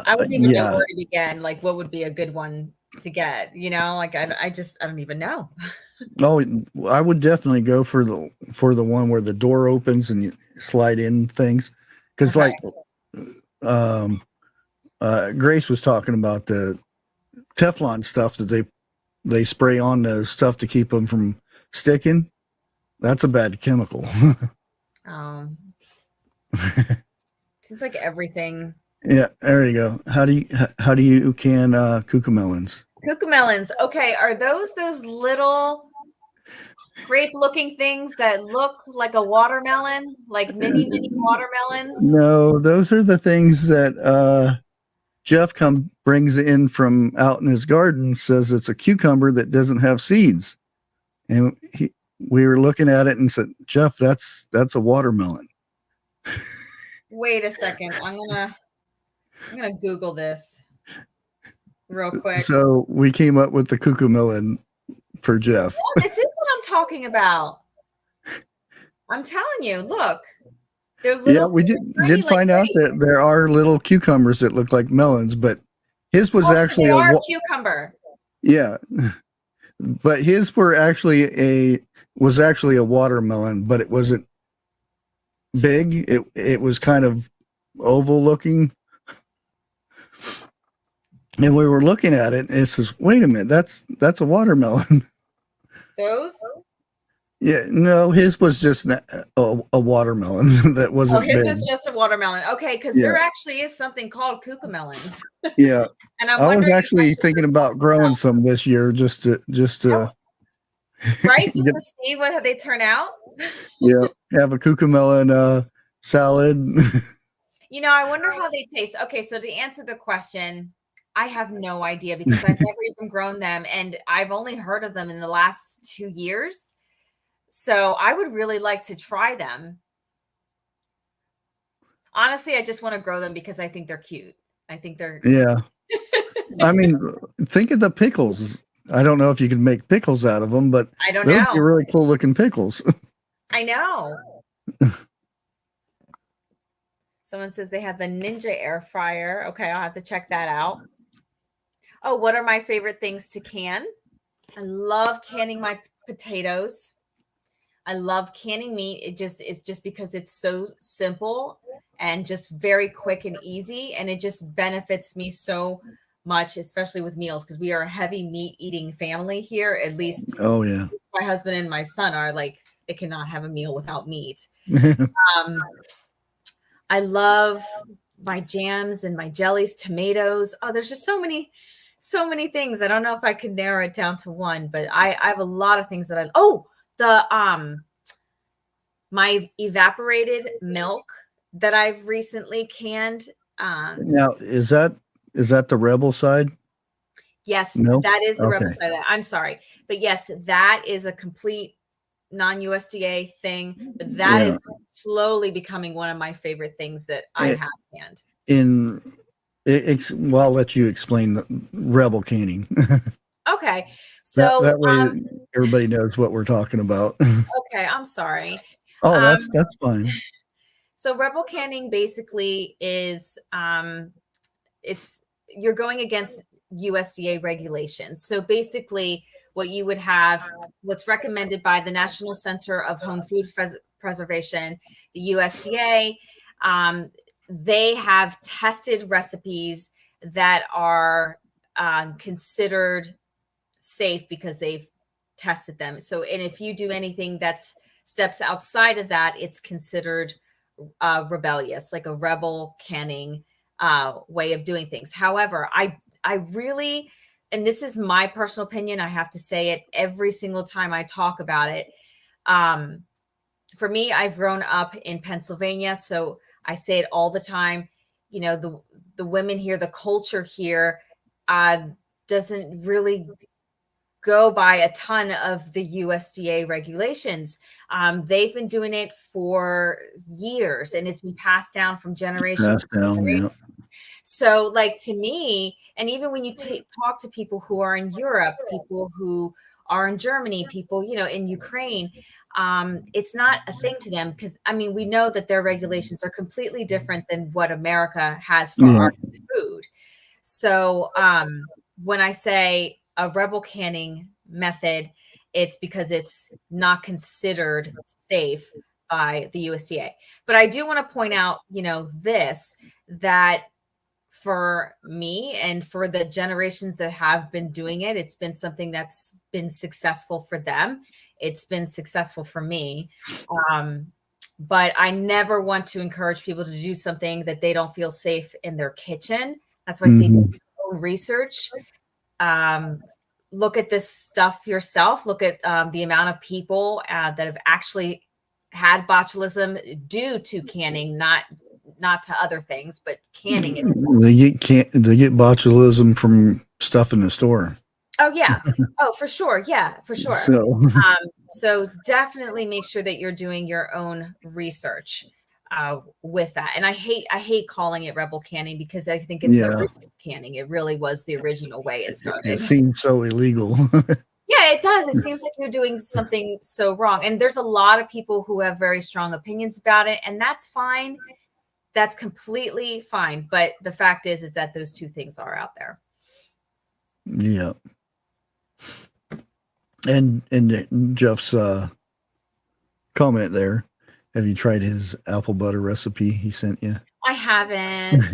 I wouldn't even know where to begin. Like, what would be a good one to get? You know, like I don't even know. Oh, I would definitely go for the one where the door opens and you slide in things, because Okay. Grace was talking about the Teflon stuff that they spray on the stuff to keep them from sticking. That's a bad chemical. Seems like everything. Yeah, there you go. How do you can cucamelons? Cucamelons. Okay, are those little grape-looking things that look like a watermelon, like mini watermelons? No, those are the things that Jeff brings in from out in his garden. Says it's a cucumber that doesn't have seeds, and we were looking at it and said, Jeff, that's a watermelon. Wait a second. I'm gonna Google this real quick. So we came up with the cucamelon for Jeff. Yeah, this is what I'm talking about. I'm telling you, look. Yeah, we did find out that there are little cucumbers that look like melons, but his was actually a cucumber. Yeah, but his was actually a watermelon, but it wasn't big. It was kind of oval looking, and we were looking at it, and it says, "Wait a minute, that's a watermelon." Those? Yeah, no, his was just a watermelon that wasn't big. His was just a watermelon. Okay, because there actually is something called cucamelons. Yeah, and I was actually thinking about growing some this year, just to right, just to see how they turn out. Yeah, have a cucamelon salad. You know, I wonder how they taste. Okay, so to answer the question, I have no idea because I've never even grown them, and I've only heard of them in the last 2 years. So I would really like to try them. Honestly, I just want to grow them because I think they're cute. I think they're Yeah. I mean, think of the pickles. I don't know if you can make pickles out of them, but I don't know. They're really cool looking pickles. I know. Someone says they have the Ninja air fryer. Okay, I'll have to check that out. Oh, what are my favorite things to can? I love canning my potatoes. I love canning meat. It's just because it's so simple and just very quick and easy. And it just benefits me so much, especially with meals, because we are a heavy meat eating family here. At least my husband and my son are like, they cannot have a meal without meat. I love my jams and my jellies, tomatoes. Oh, there's just so many things. I don't know if I could narrow it down to one, but I have a lot of things that my evaporated milk that I've recently canned. Now, is that the Rebel side? Yes, that is the Rebel side. I'm sorry, but yes, that is a complete non-USDA thing, but that is slowly becoming one of my favorite things that I have canned. Well, I'll let you explain the Rebel canning. Okay, so that way everybody knows what we're talking about. Okay, I'm sorry. Oh, that's fine. So Rebel canning basically is you're going against USDA regulations. So basically what you would have, what's recommended by the National Center of Home Food Preservation, the USDA, they have tested recipes that are considered safe because they've tested them. So, and if you do anything that's steps outside of that, it's considered rebellious, like a rebel canning way of doing things. However, I really, and this is my personal opinion, I have to say it every single time I talk about it. For me, I've grown up in Pennsylvania, so I say it all the time. you know, the women here, the culture here doesn't really go by a ton of the USDA regulations. They've been doing it for years, and it's been passed down from generation Passed to down, generation. yeah. So, like, to me, and even when you talk to people who are in Europe, people who are in Germany, people, you know, in Ukraine, it's not a thing to them because, I mean, we know that their regulations are completely different than what America has for Yeah. our food. So, when I say a rebel canning method, it's because it's not considered safe by the USDA. But I do want to point out, you know, that for me and for the generations that have been doing it, it's been something that's been successful for them. It's been successful for me. But I never want to encourage people to do something that they don't feel safe in their kitchen. That's why I say do your own research. Look at this stuff yourself. Look at the amount of people that have actually had botulism due to canning, not to other things, but canning it. They get botulism from stuff in the store. Oh yeah. Oh, for sure. Yeah, for sure. So definitely make sure that you're doing your own research with that. And I hate calling it rebel canning because I think it's the original canning. It really was the original way it started. It seems so illegal. Yeah, it does. It seems like you're doing something so wrong. And there's a lot of people who have very strong opinions about it, and that's fine. That's completely fine. But the fact is that those two things are out there. Yeah. And Jeff's comment there. Have you tried his apple butter recipe he sent you? I haven't.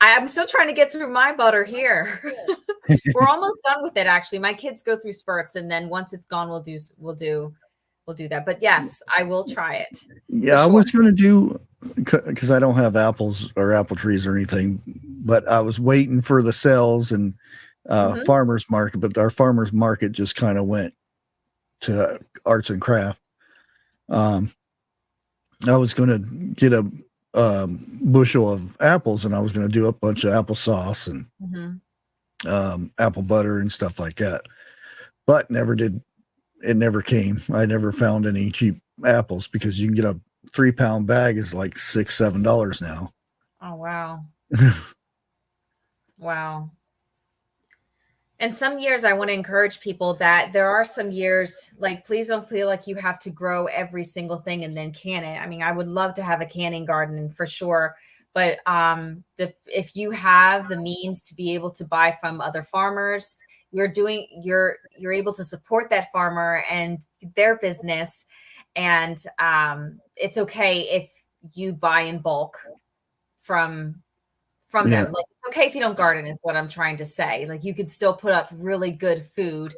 I'm still trying to get through my butter here. We're almost done with it, actually. My kids go through spurts, and then once it's gone, we'll do that. But yes, I will try it. Yeah, I was going to do, because I don't have apples or apple trees or anything, but I was waiting for the sales and farmers market, but our farmers market just kind of went to arts and craft. I was going to get a bushel of apples, and I was going to do a bunch of applesauce and apple butter and stuff like that, but it never came. I never found any cheap apples because you can get a 3-pound bag is like $6-7 now. Oh, wow. Wow. And some years I want to encourage people that there are some years, like, please don't feel like you have to grow every single thing and then can it. I mean, I would love to have a canning garden for sure. But if you have the means to be able to buy from other farmers, you're able to support that farmer and their business. And it's okay if you buy in bulk from them. Like, it's okay if you don't garden, is what I'm trying to say. Like, you could still put up really good food.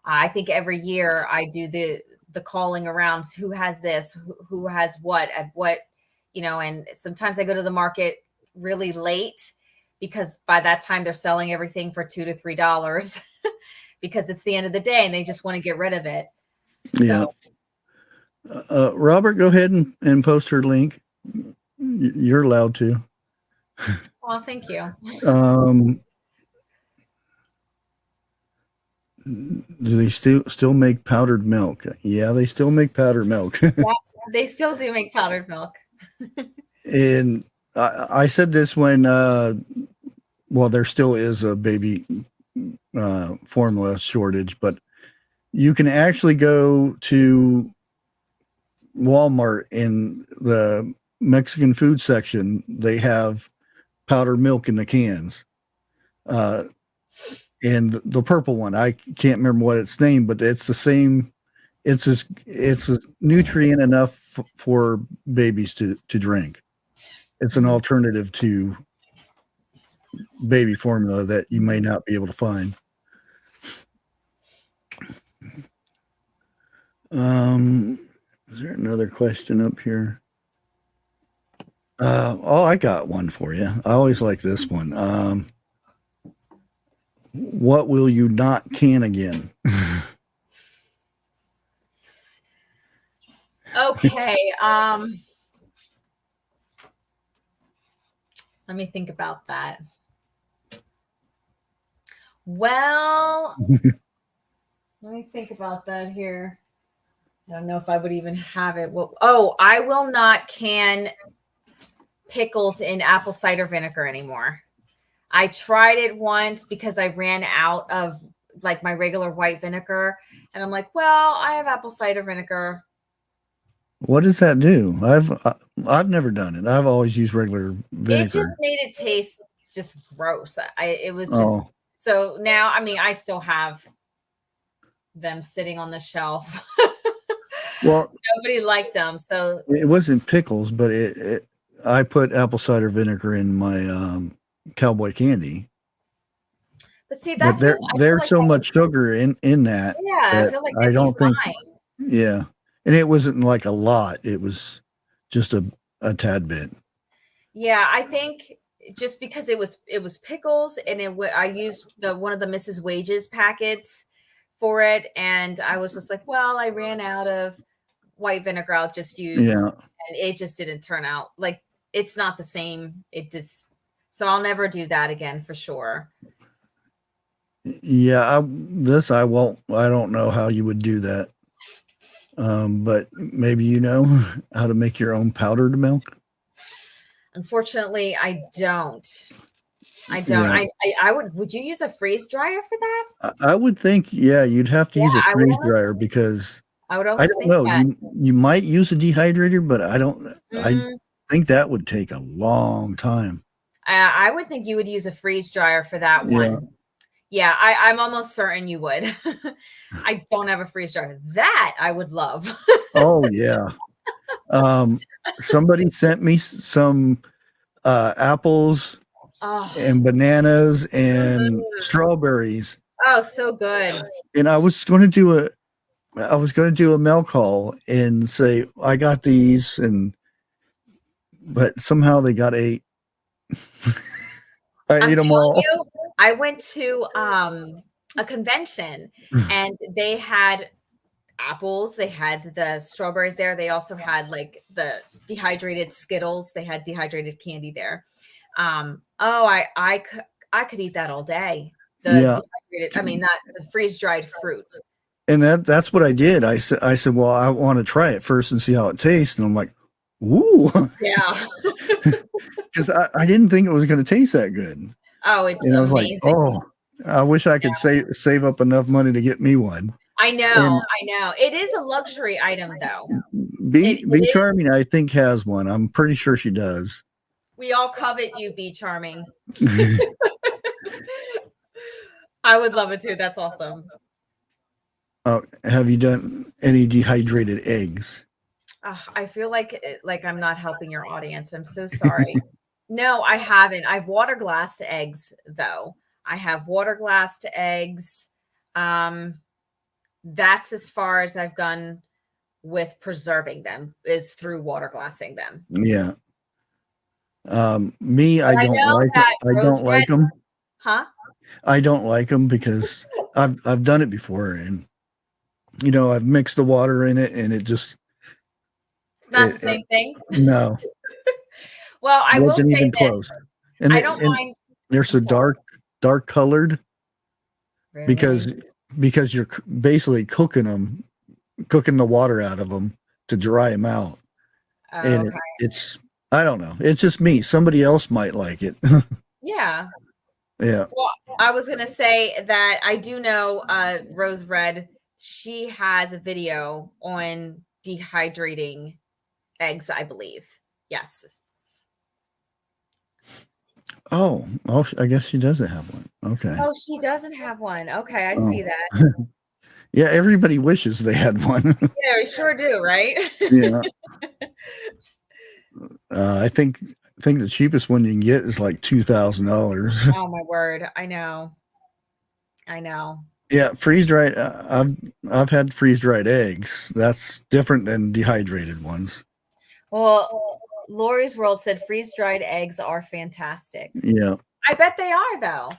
I think every year I do the calling around, who has this, who has what at what, you know, and sometimes I go to the market really late because by that time they're selling everything for $2 to $3 because it's the end of the day and they just want to get rid of it. Yeah. So. Robert, go ahead and post her link. You're allowed to. Well, thank you. Do they still make powdered milk? Yeah, they still make powdered milk. Yeah, they still do make powdered milk. And I said this when, there still is a baby formula shortage, but you can actually go to Walmart in the Mexican food section. They have powdered milk in the cans. And the purple one, I can't remember what it's named, but it's the same. It's a nutrient enough for babies to drink. It's an alternative to baby formula that you may not be able to find. Is there another question up here? I got one for you. I always like this one. What will you not can again? Okay. Let me think about that. Well, let me think about that here. I don't know if I would even have it. Well, oh, I will not can pickles in apple cider vinegar anymore. I tried it once because I ran out of like my regular white vinegar. And I'm like, well, I have apple cider vinegar. What does that do? I've never done it. I've always used regular vinegar. It just made it taste just gross. It was just Oh. so now. I mean, I still have them sitting on the shelf. Well, Nobody liked them, so it wasn't pickles, but I put apple cider vinegar in my cowboy candy. but see that But there's like so much sugar in that. yeah, I feel like that'd be fine. Yeah, and it wasn't like a lot. It was just a tad bit. Yeah, I think just because it was pickles and I used one of the Mrs. Wages packets for it, and I was just like, well, I ran out of white vinegar. I'll just use, and it just didn't turn out like it's not the same. It just so I'll never do that again for sure. Yeah, I won't. I don't know how you would do that. But maybe you know how to make your own powdered milk. Unfortunately, I don't. Yeah. I would you use a freeze dryer for that? I would think, yeah, you'd have to use a freeze dryer because I would I don't know. You might use a dehydrator, but I don't. I think that would take a long time. I would think you would use a freeze dryer for that one. Yeah, I'm almost certain you would. I don't have a freeze dryer. That I would love. Oh yeah. Somebody sent me some apples and bananas and strawberries. Oh, so good. And I was going to do a mail call and say I got these, but somehow they got ate. I ate them all. I went to a convention and they had apples, they had the strawberries there. They also had like the dehydrated Skittles. They had dehydrated candy there. I could eat that all day. Dehydrated, not the freeze-dried fruit. And that's what I did. I said, well, I want to try it first and see how it tastes. And I'm like, ooh. Yeah. Because I didn't think it was going to taste that good. Oh, it's and I was amazing. like, oh, I wish I could save up enough money to get me one. I know. It is a luxury item, though. Be Charming, I think, has one. I'm pretty sure she does. We all covet you, Be Charming. I would love it too. That's awesome. Have you done any dehydrated eggs? I feel like I'm not helping your audience. I'm so sorry. No, I haven't. I've water glassed eggs, though. I have water glassed eggs. That's as far as I've gone with preserving them, is through water glassing them. Yeah. Me, I don't like them. Huh? I don't like them because I've done it before, and I've mixed the water in it, and it just it's not the same thing. No. Well, I will say even this. Close. And I don't mind. They're so dark colored. Really? Because you're basically cooking the water out of them to dry them out. Oh, and it's I don't know. It's just me. Somebody else might like it. Yeah. Yeah. Well, I was going to say that I do know Rose Red, she has a video on dehydrating eggs, I believe. Yes. Oh, I guess she doesn't have one. Okay. Oh, she doesn't have one. Okay, I see that. Yeah, everybody wishes they had one. Yeah, we sure do, right? Yeah. I think the cheapest one you can get is like $2,000. Oh my word! I know. Yeah, freeze dried. I've had freeze dried eggs. That's different than dehydrated ones. Well, Lori's World said freeze dried eggs are fantastic. Yeah, I bet they are, though.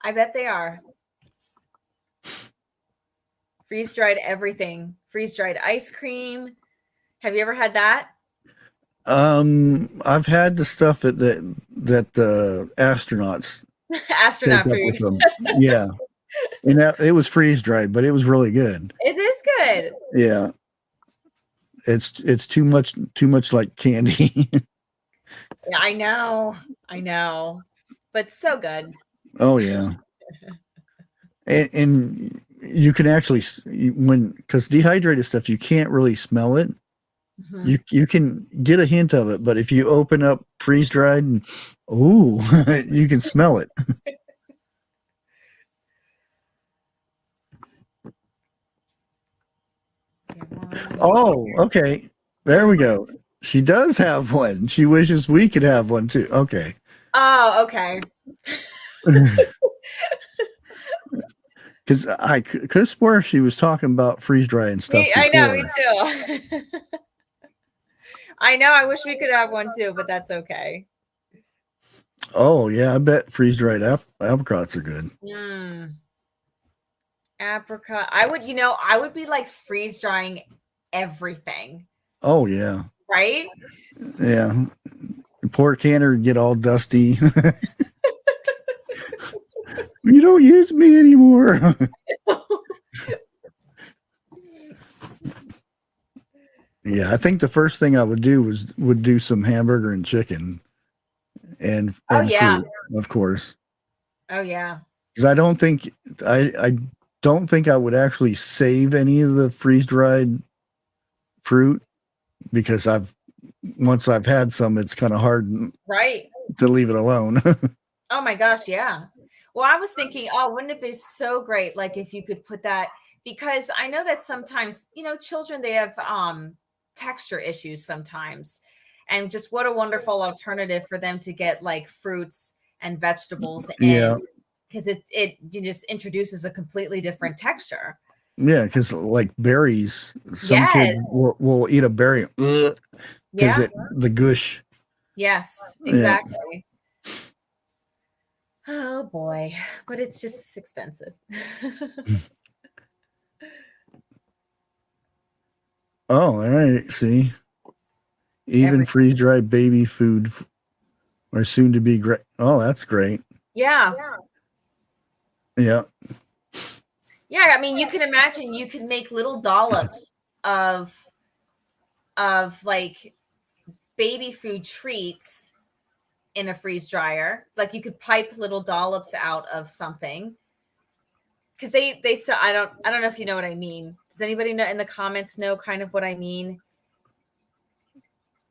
I bet they are. Freeze dried everything. Freeze dried ice cream. Have you ever had that? I've had the stuff that the astronauts take Astronaut up food. with them. Yeah, and it was freeze dried, but it was really good. It is good. Yeah, it's too much like candy. Yeah, I know, but so good. Oh yeah, and you can actually because dehydrated stuff you can't really smell it. Mhm. You can get a hint of it, but if you open up freeze dried, ooh, you can smell it. Oh, okay. There we go. She does have one. She wishes we could have one too. Okay. Oh, okay. Because I could swear she was talking about freeze dry and stuff. I know, me before. too. I know. I wish we could have one too, but that's okay. Oh yeah, I bet freeze dried apricots are good. Apricot. I would be like freeze drying everything. Oh yeah. Right? Yeah. Poor canner get all dusty. You don't use me anymore. Yeah, I think the first thing I would do would do some hamburger and chicken and yeah. fruit, of course. Oh yeah. Because I don't think I would actually save any of the freeze dried fruit because once I've had some, it's kind of hard to leave it alone. Oh my gosh, yeah. Well, I was thinking, wouldn't it be so great like if you could put that, because I know that sometimes, children, they have texture issues sometimes. And just what a wonderful alternative for them to get like fruits and vegetables Yeah. because it just introduces a completely different texture. Yeah, because like berries, some kids will eat a berry because the gush. Yes, exactly. Yeah. Oh boy, but it's just expensive. Oh, all right. See, even freeze dried baby food are soon to be great. Oh, that's great. Yeah. Yeah. Yeah, I mean, you can imagine you could make little dollops of like baby food treats in a freeze dryer. Like you could pipe little dollops out of something. Because they so I don't know if you know what I mean. Does anybody know in the comments know kind of what I mean?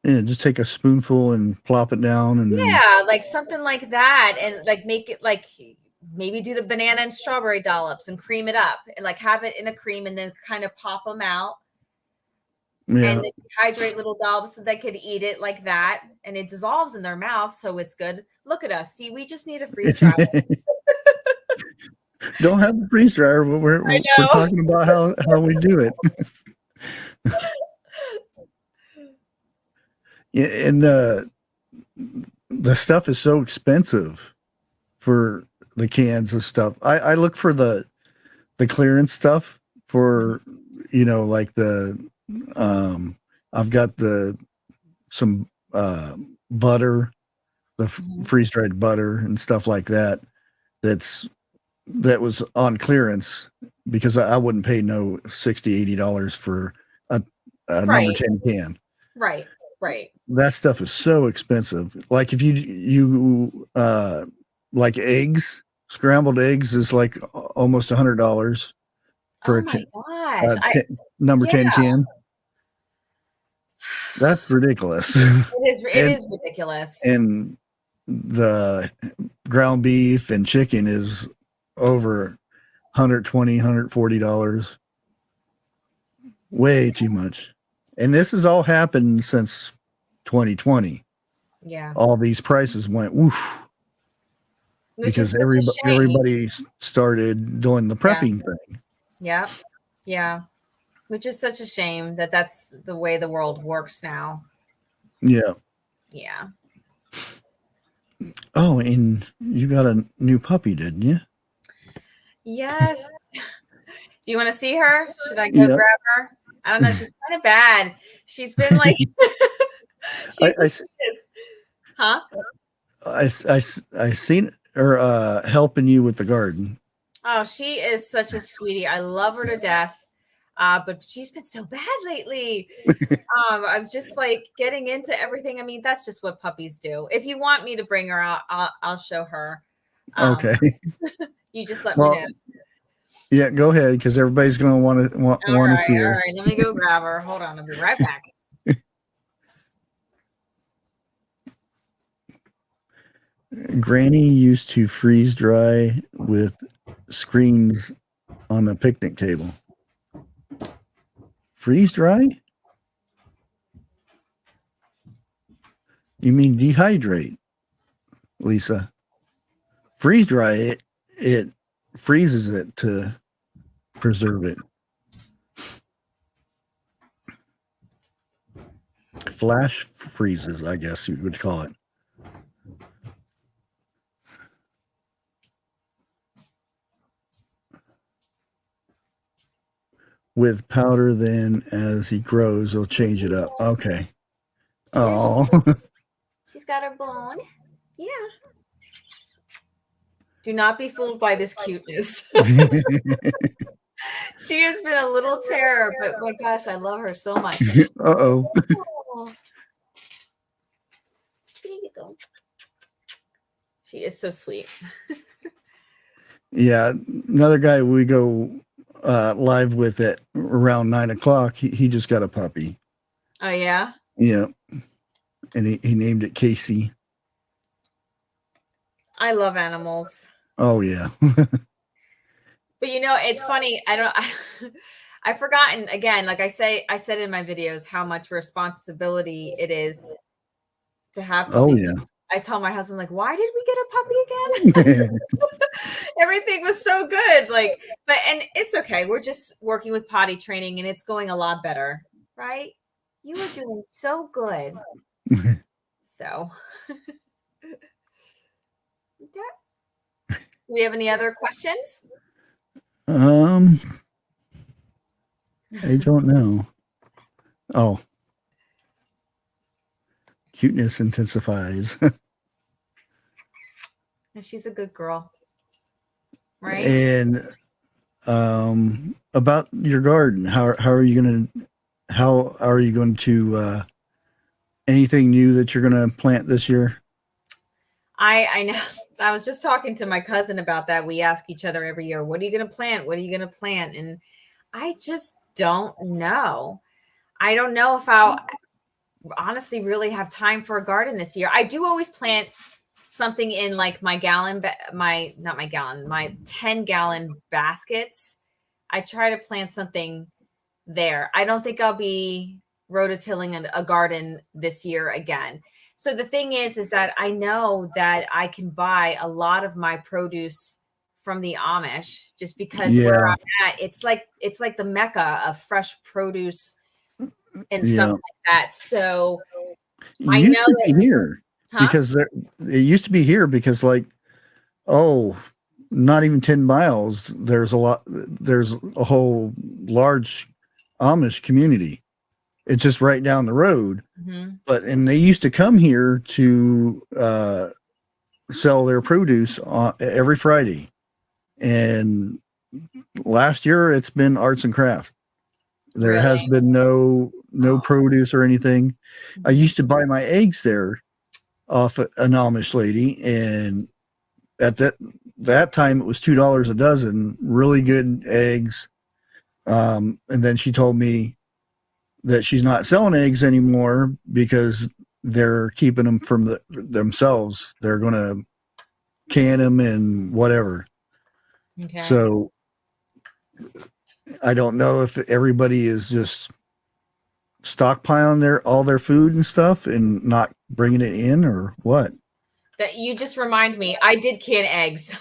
Yeah, just take a spoonful and plop it down, and like something like that, and like make it like maybe do the banana and strawberry dollops and cream it up, and like have it in a cream, and then kind of pop them out. Yeah. And then hydrate little dollops so they could eat it like that, and it dissolves in their mouth, so it's good. Look at us. See, we just need a freeze dryer. Don't have a freeze dryer, but we're talking about how we do it. Yeah, and the stuff is so expensive for the cans of stuff. I look for the clearance stuff for like the I've got some butter, the freeze dried butter and stuff like that. That was on clearance because I wouldn't pay no $60-$80 for a number 10 can. Right. That stuff is so expensive. Like if you like eggs, scrambled eggs is like almost $100 for a number 10 can. That's ridiculous. It is ridiculous. And the ground beef and chicken is over $120, $140. Way too much. And this has all happened since 2020. Yeah. All these prices went woof. Because everybody started doing the prepping thing. Yeah. Yeah. Which is such a shame that that's the way the world works now. Yeah. Yeah. Oh, and you got a new puppy, didn't you? Yes. Do you want to see her? Should I go grab her? I don't know. She's kind of bad. She's been like, She's I, the sweetest. Huh? I seen her helping you with the garden. Oh, she is such a sweetie. I love her to death. But she's been so bad lately. I'm just like getting into everything. I mean, that's just what puppies do. If you want me to bring her out, I'll show her. Okay. You just let me Well, know. yeah, go ahead, because everybody's going to want to see All her. right. Let me go grab her. Hold on. I'll be right back. Granny used to freeze dry with screens on a picnic table. Freeze dry? You mean dehydrate, Lisa? Freeze dry it freezes it to preserve it. Flash freezes, I guess you would call it. With powder, then as he grows, he'll change it up. Okay. Oh. She's got her bone. Yeah. Do not be fooled by this cuteness. She has been a little terror, but my gosh, I love her so much. Uh-oh. Oh. Here you go. She is so sweet. Yeah, another guy we go live with at around 9 o'clock. He just got a puppy. Oh yeah. Yeah, and he named it Casey. I love animals. Oh yeah. But you know, it's funny. I've forgotten again. Like I said in my videos, how much responsibility it is to have puppies. Oh yeah. I tell my husband, like, why did we get a puppy again? Everything was so good. Like, and it's okay. We're just working with potty training and it's going a lot better, right? You are doing so good. So, do we have any other questions? I don't know. Oh, cuteness intensifies. She's a good girl, right? And about your garden, how are you going to anything new that you're going to plant this year? I know. I was just talking to my cousin about that. We ask each other every year, what are you going to plant? What are you going to plant? And I just don't know. I don't know if I'll honestly really have time for a garden this year. I do always plant something in like my 10-gallon baskets. I try to plant something there. I don't think I'll be rototilling a garden this year again. So the thing is that I know that I can buy a lot of my produce from the Amish just because where I'm at, it's like the mecca of fresh produce and stuff like that. So I used to be here because it used to be here because like, not even 10 miles. There's a whole large Amish community. It's just right down the road. Mm-hmm. And they used to come here to sell their produce every Friday. And last year it's been arts and craft. There has been no produce or anything. Mm-hmm. I used to buy my eggs there off an Amish lady, and at that time it was $2 a dozen, really good eggs. And then she told me that she's not selling eggs anymore because they're keeping them from themselves. They're going to can them and whatever. Okay. So I don't know if everybody is just stockpiling all their food and stuff and not bringing it in or what. That you just remind me. I did can eggs.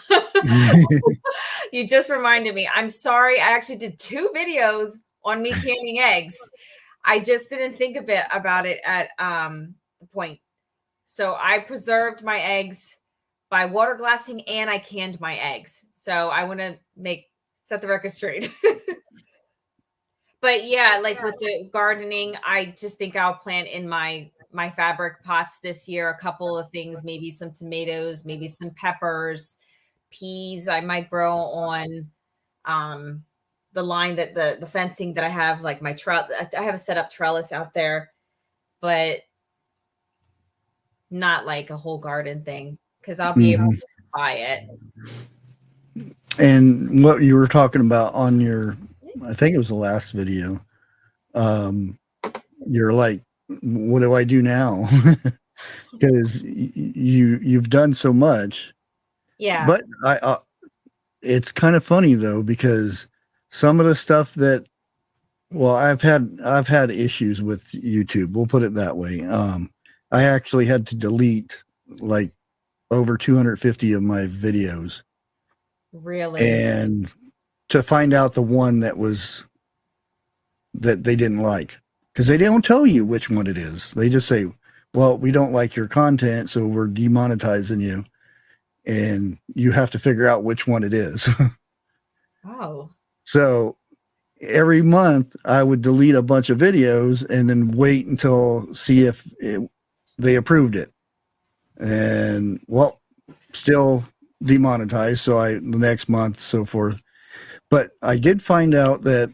You just reminded me. I'm sorry. I actually did 2 videos on me canning eggs. I just didn't think about it at the point. So I preserved my eggs by water glassing and I canned my eggs. So I want to set the record straight. But yeah, like with the gardening, I just think I'll plant in my my fabric pots this year, a couple of things, maybe some tomatoes, maybe some peppers, peas I might grow on the line that the fencing that I have, like my I have a set up trellis out there, but not like a whole garden thing because I'll be able to buy it. And what you were talking about on your, I think it was the last video, you're like, what do I do now? Because you've done so much. Yeah. But it's kind of funny though, because some of the stuff that, well, I've had issues with YouTube. We'll put it that way. I actually had to delete like over 250 of my videos. Really? And to find out the one that they didn't like, because they don't tell you which one it is. They just say, well, we don't like your content, so we're demonetizing you. And you have to figure out which one it is. Oh. So every month I would delete a bunch of videos and then wait until see if they approved it. And well, still demonetized. So the next month, so forth. But I did find out that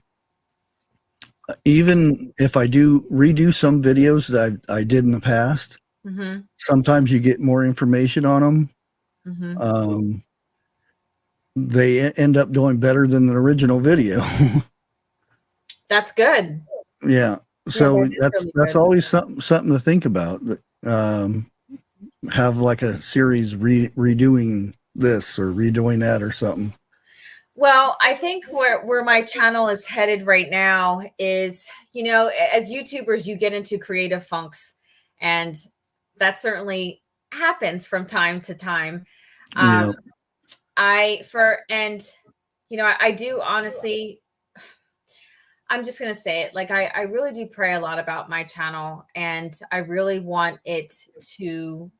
even if I do redo some videos that I did in the past, sometimes you get more information on them. They end up doing better than the original video. That's good. Yeah. So that's that's always something to think about. Have like a series redoing this or redoing that or something. Well, I think where my channel is headed right now is, as YouTubers, you get into creative funks, and that certainly happens from time to time. Yeah. I do honestly, I'm just going to say it. Like, I really do pray a lot about my channel, and I really want it to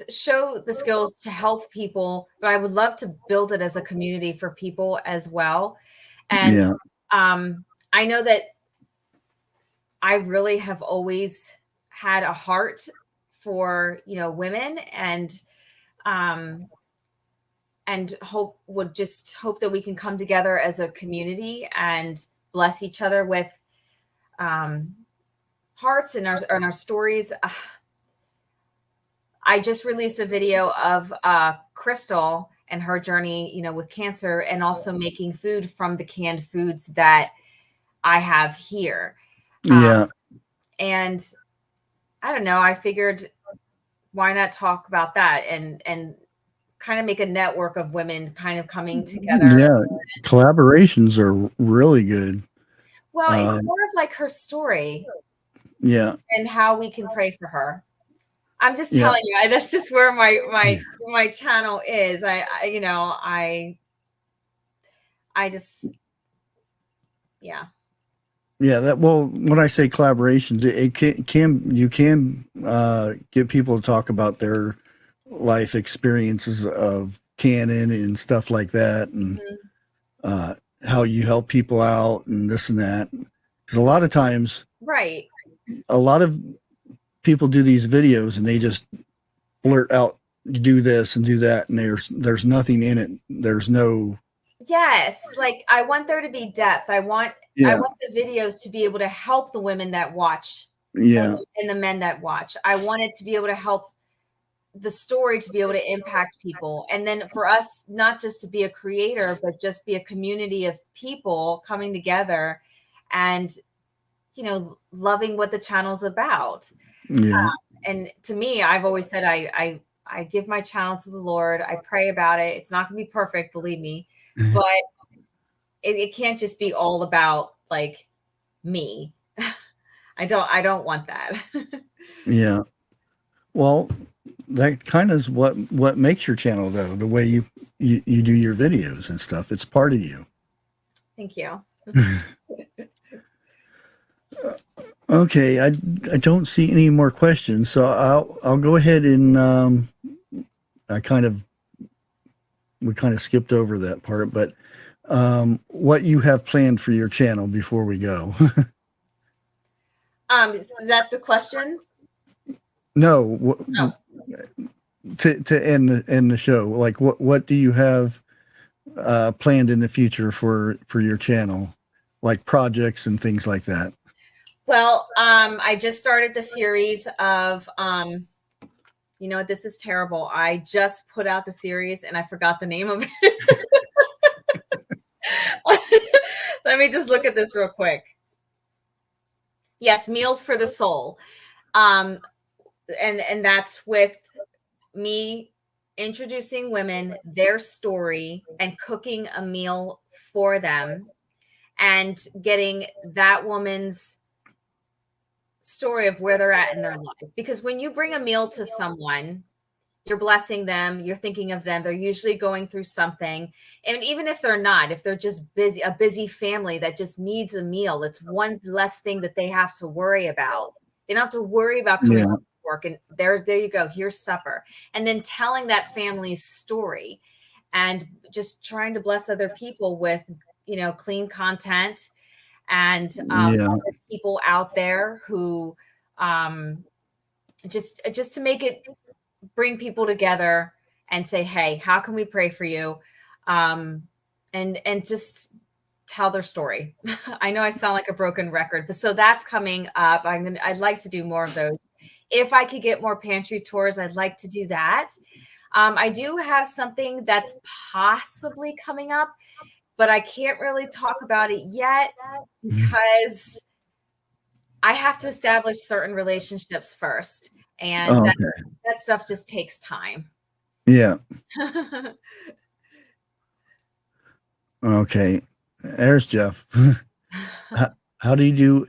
show the skills to help people, but I would love to build it as a community for people as well. And I know that I really have always had a heart for, women, and would just hope that we can come together as a community and bless each other with hearts and our stories. I just released a video of Crystal and her journey, with cancer, and also making food from the canned foods that I have here. Yeah. And I don't know, I figured why not talk about that and kind of make a network of women kind of coming together. Yeah. Collaborations are really good. Well, it's more of like her story. Yeah. And how we can pray for her. I'm just telling you, that's just where my channel is. Yeah, well, when I say collaborations, you can get people to talk about their life experiences of canning and stuff like that, and how you help people out and this and that. Because a lot of times, a lot of people do these videos and they just blurt out, do this and do that, and there's nothing in it. There's no. Yes, like I want there to be depth. I want the videos to be able to help the women that watch, and the men that watch. I want it to be able to help the story to be able to impact people, and then for us not just to be a creator, but just be a community of people coming together and loving what the channel's about. And to me, I've always said I give my channel to the Lord. I pray about it. It's not gonna be perfect, believe me, but it can't just be all about like me. I don't want that. Yeah. Well, that kind of is what makes your channel, though, the way you do your videos and stuff. It's part of you. Thank you. Okay, I don't see any more questions, so I'll go ahead and we kind of skipped over that part, but what you have planned for your channel before we go? Is that the question? No. No. To end the show, like what do you have planned in the future for your channel, like projects and things like that? Well, I just started the series of, you know what, this is terrible. I just put out the series and I forgot the name of it. Let me just look at this real quick. Yes, Meals for the Soul. And that's with me introducing women, their story, and cooking a meal for them and getting that woman's story of where they're at in their life. Because when you bring a meal to someone, you're blessing them, you're thinking of them. They're usually going through something. And even if they're not, if they're just busy, a busy family that just needs a meal, it's one less thing that they have to worry about. They don't have to worry about coming home from work. And there you go. Here's supper. And then telling that family's story and just trying to bless other people with, you know, clean content and other people out there who just to make it, bring people together and say, hey, how can we pray for you? And just tell their story. I know I sound like a broken record, but so that's coming up. I'd like to do more of those. If I could get more pantry tours, I'd like to do that. I do have something that's possibly coming up, but I can't really talk about it yet because I have to establish certain relationships first. And that stuff just takes time. Yeah. Okay. There's Jeff. How do you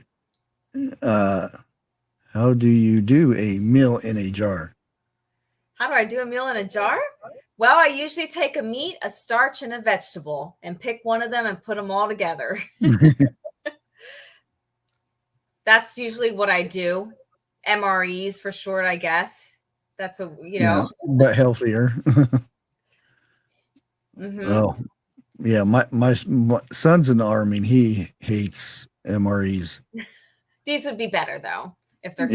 do a meal in a jar? How do I do a meal in a jar? Well, I usually take a meat, a starch, and a vegetable and pick one of them and put them all together. That's usually what I do. MREs for short, I guess. That's what, you know. Yeah, but healthier. Oh, yeah. My son's in the Army and he hates MREs. These would be better though if they're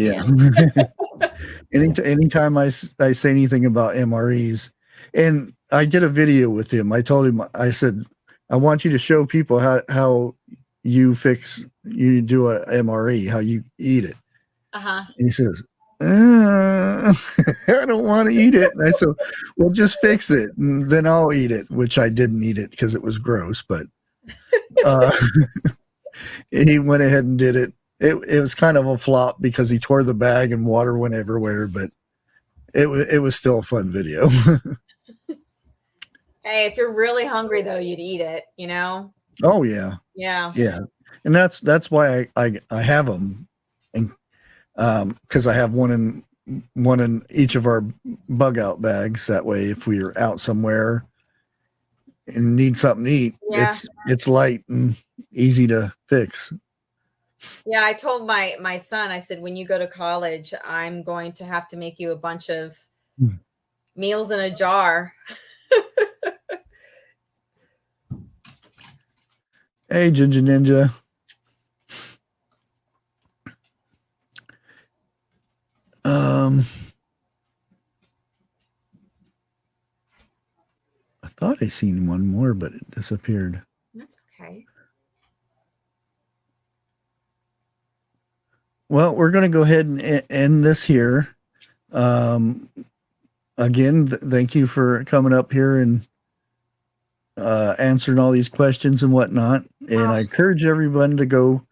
Anytime I say anything about MREs, and I did a video with him. I told him, I said, I want you to show people how you do a MRE, how you eat it. And he says, I don't want to eat it. And I said, well, just fix it and then I'll eat it, which I didn't eat it because it was gross, but he went ahead and did it. It was kind of a flop because he tore the bag and water went everywhere, but it was still a fun video. Hey, if you're really hungry though, you'd eat it, you know? Oh yeah. Yeah. Yeah. And that's why I have them. And because I have one in each of our bug out bags. That way, if we are out somewhere and need something to eat, it's light and easy to fix. Yeah, I told my son, I said, when you go to college, I'm going to have to make you a bunch of meals in a jar. Hey, Ginger Ninja. I thought I seen one more, but it disappeared. That's okay. Well, we're going to go ahead and end this here. Again, thank you for coming up here and answering all these questions and whatnot. And I encourage everyone to go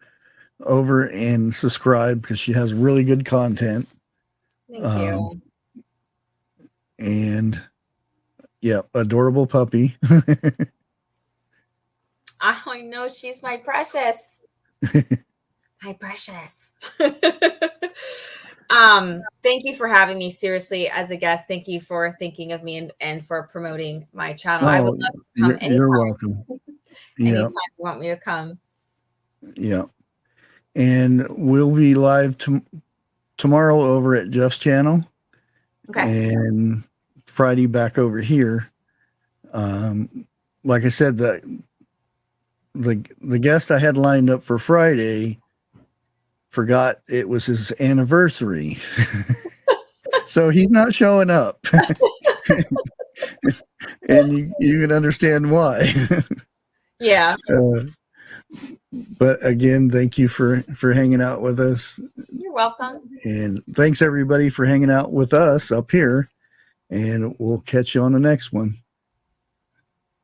over and subscribe because she has really good content. Thank you. And adorable puppy. I know, she's my precious. My precious. Thank you for having me seriously as a guest. Thank you for thinking of me and for promoting my channel. I would love to come anytime. You're welcome. Anytime you want me to come. Yeah. And we'll be live tomorrow over at Jeff's channel. Okay. And Friday back over here. Like I said, the guest I had lined up for Friday forgot it was his anniversary. So he's not showing up. And you can understand why. Yeah. But again, thank you for hanging out with us. You're welcome. And thanks everybody for hanging out with us up here. And we'll catch you on the next one.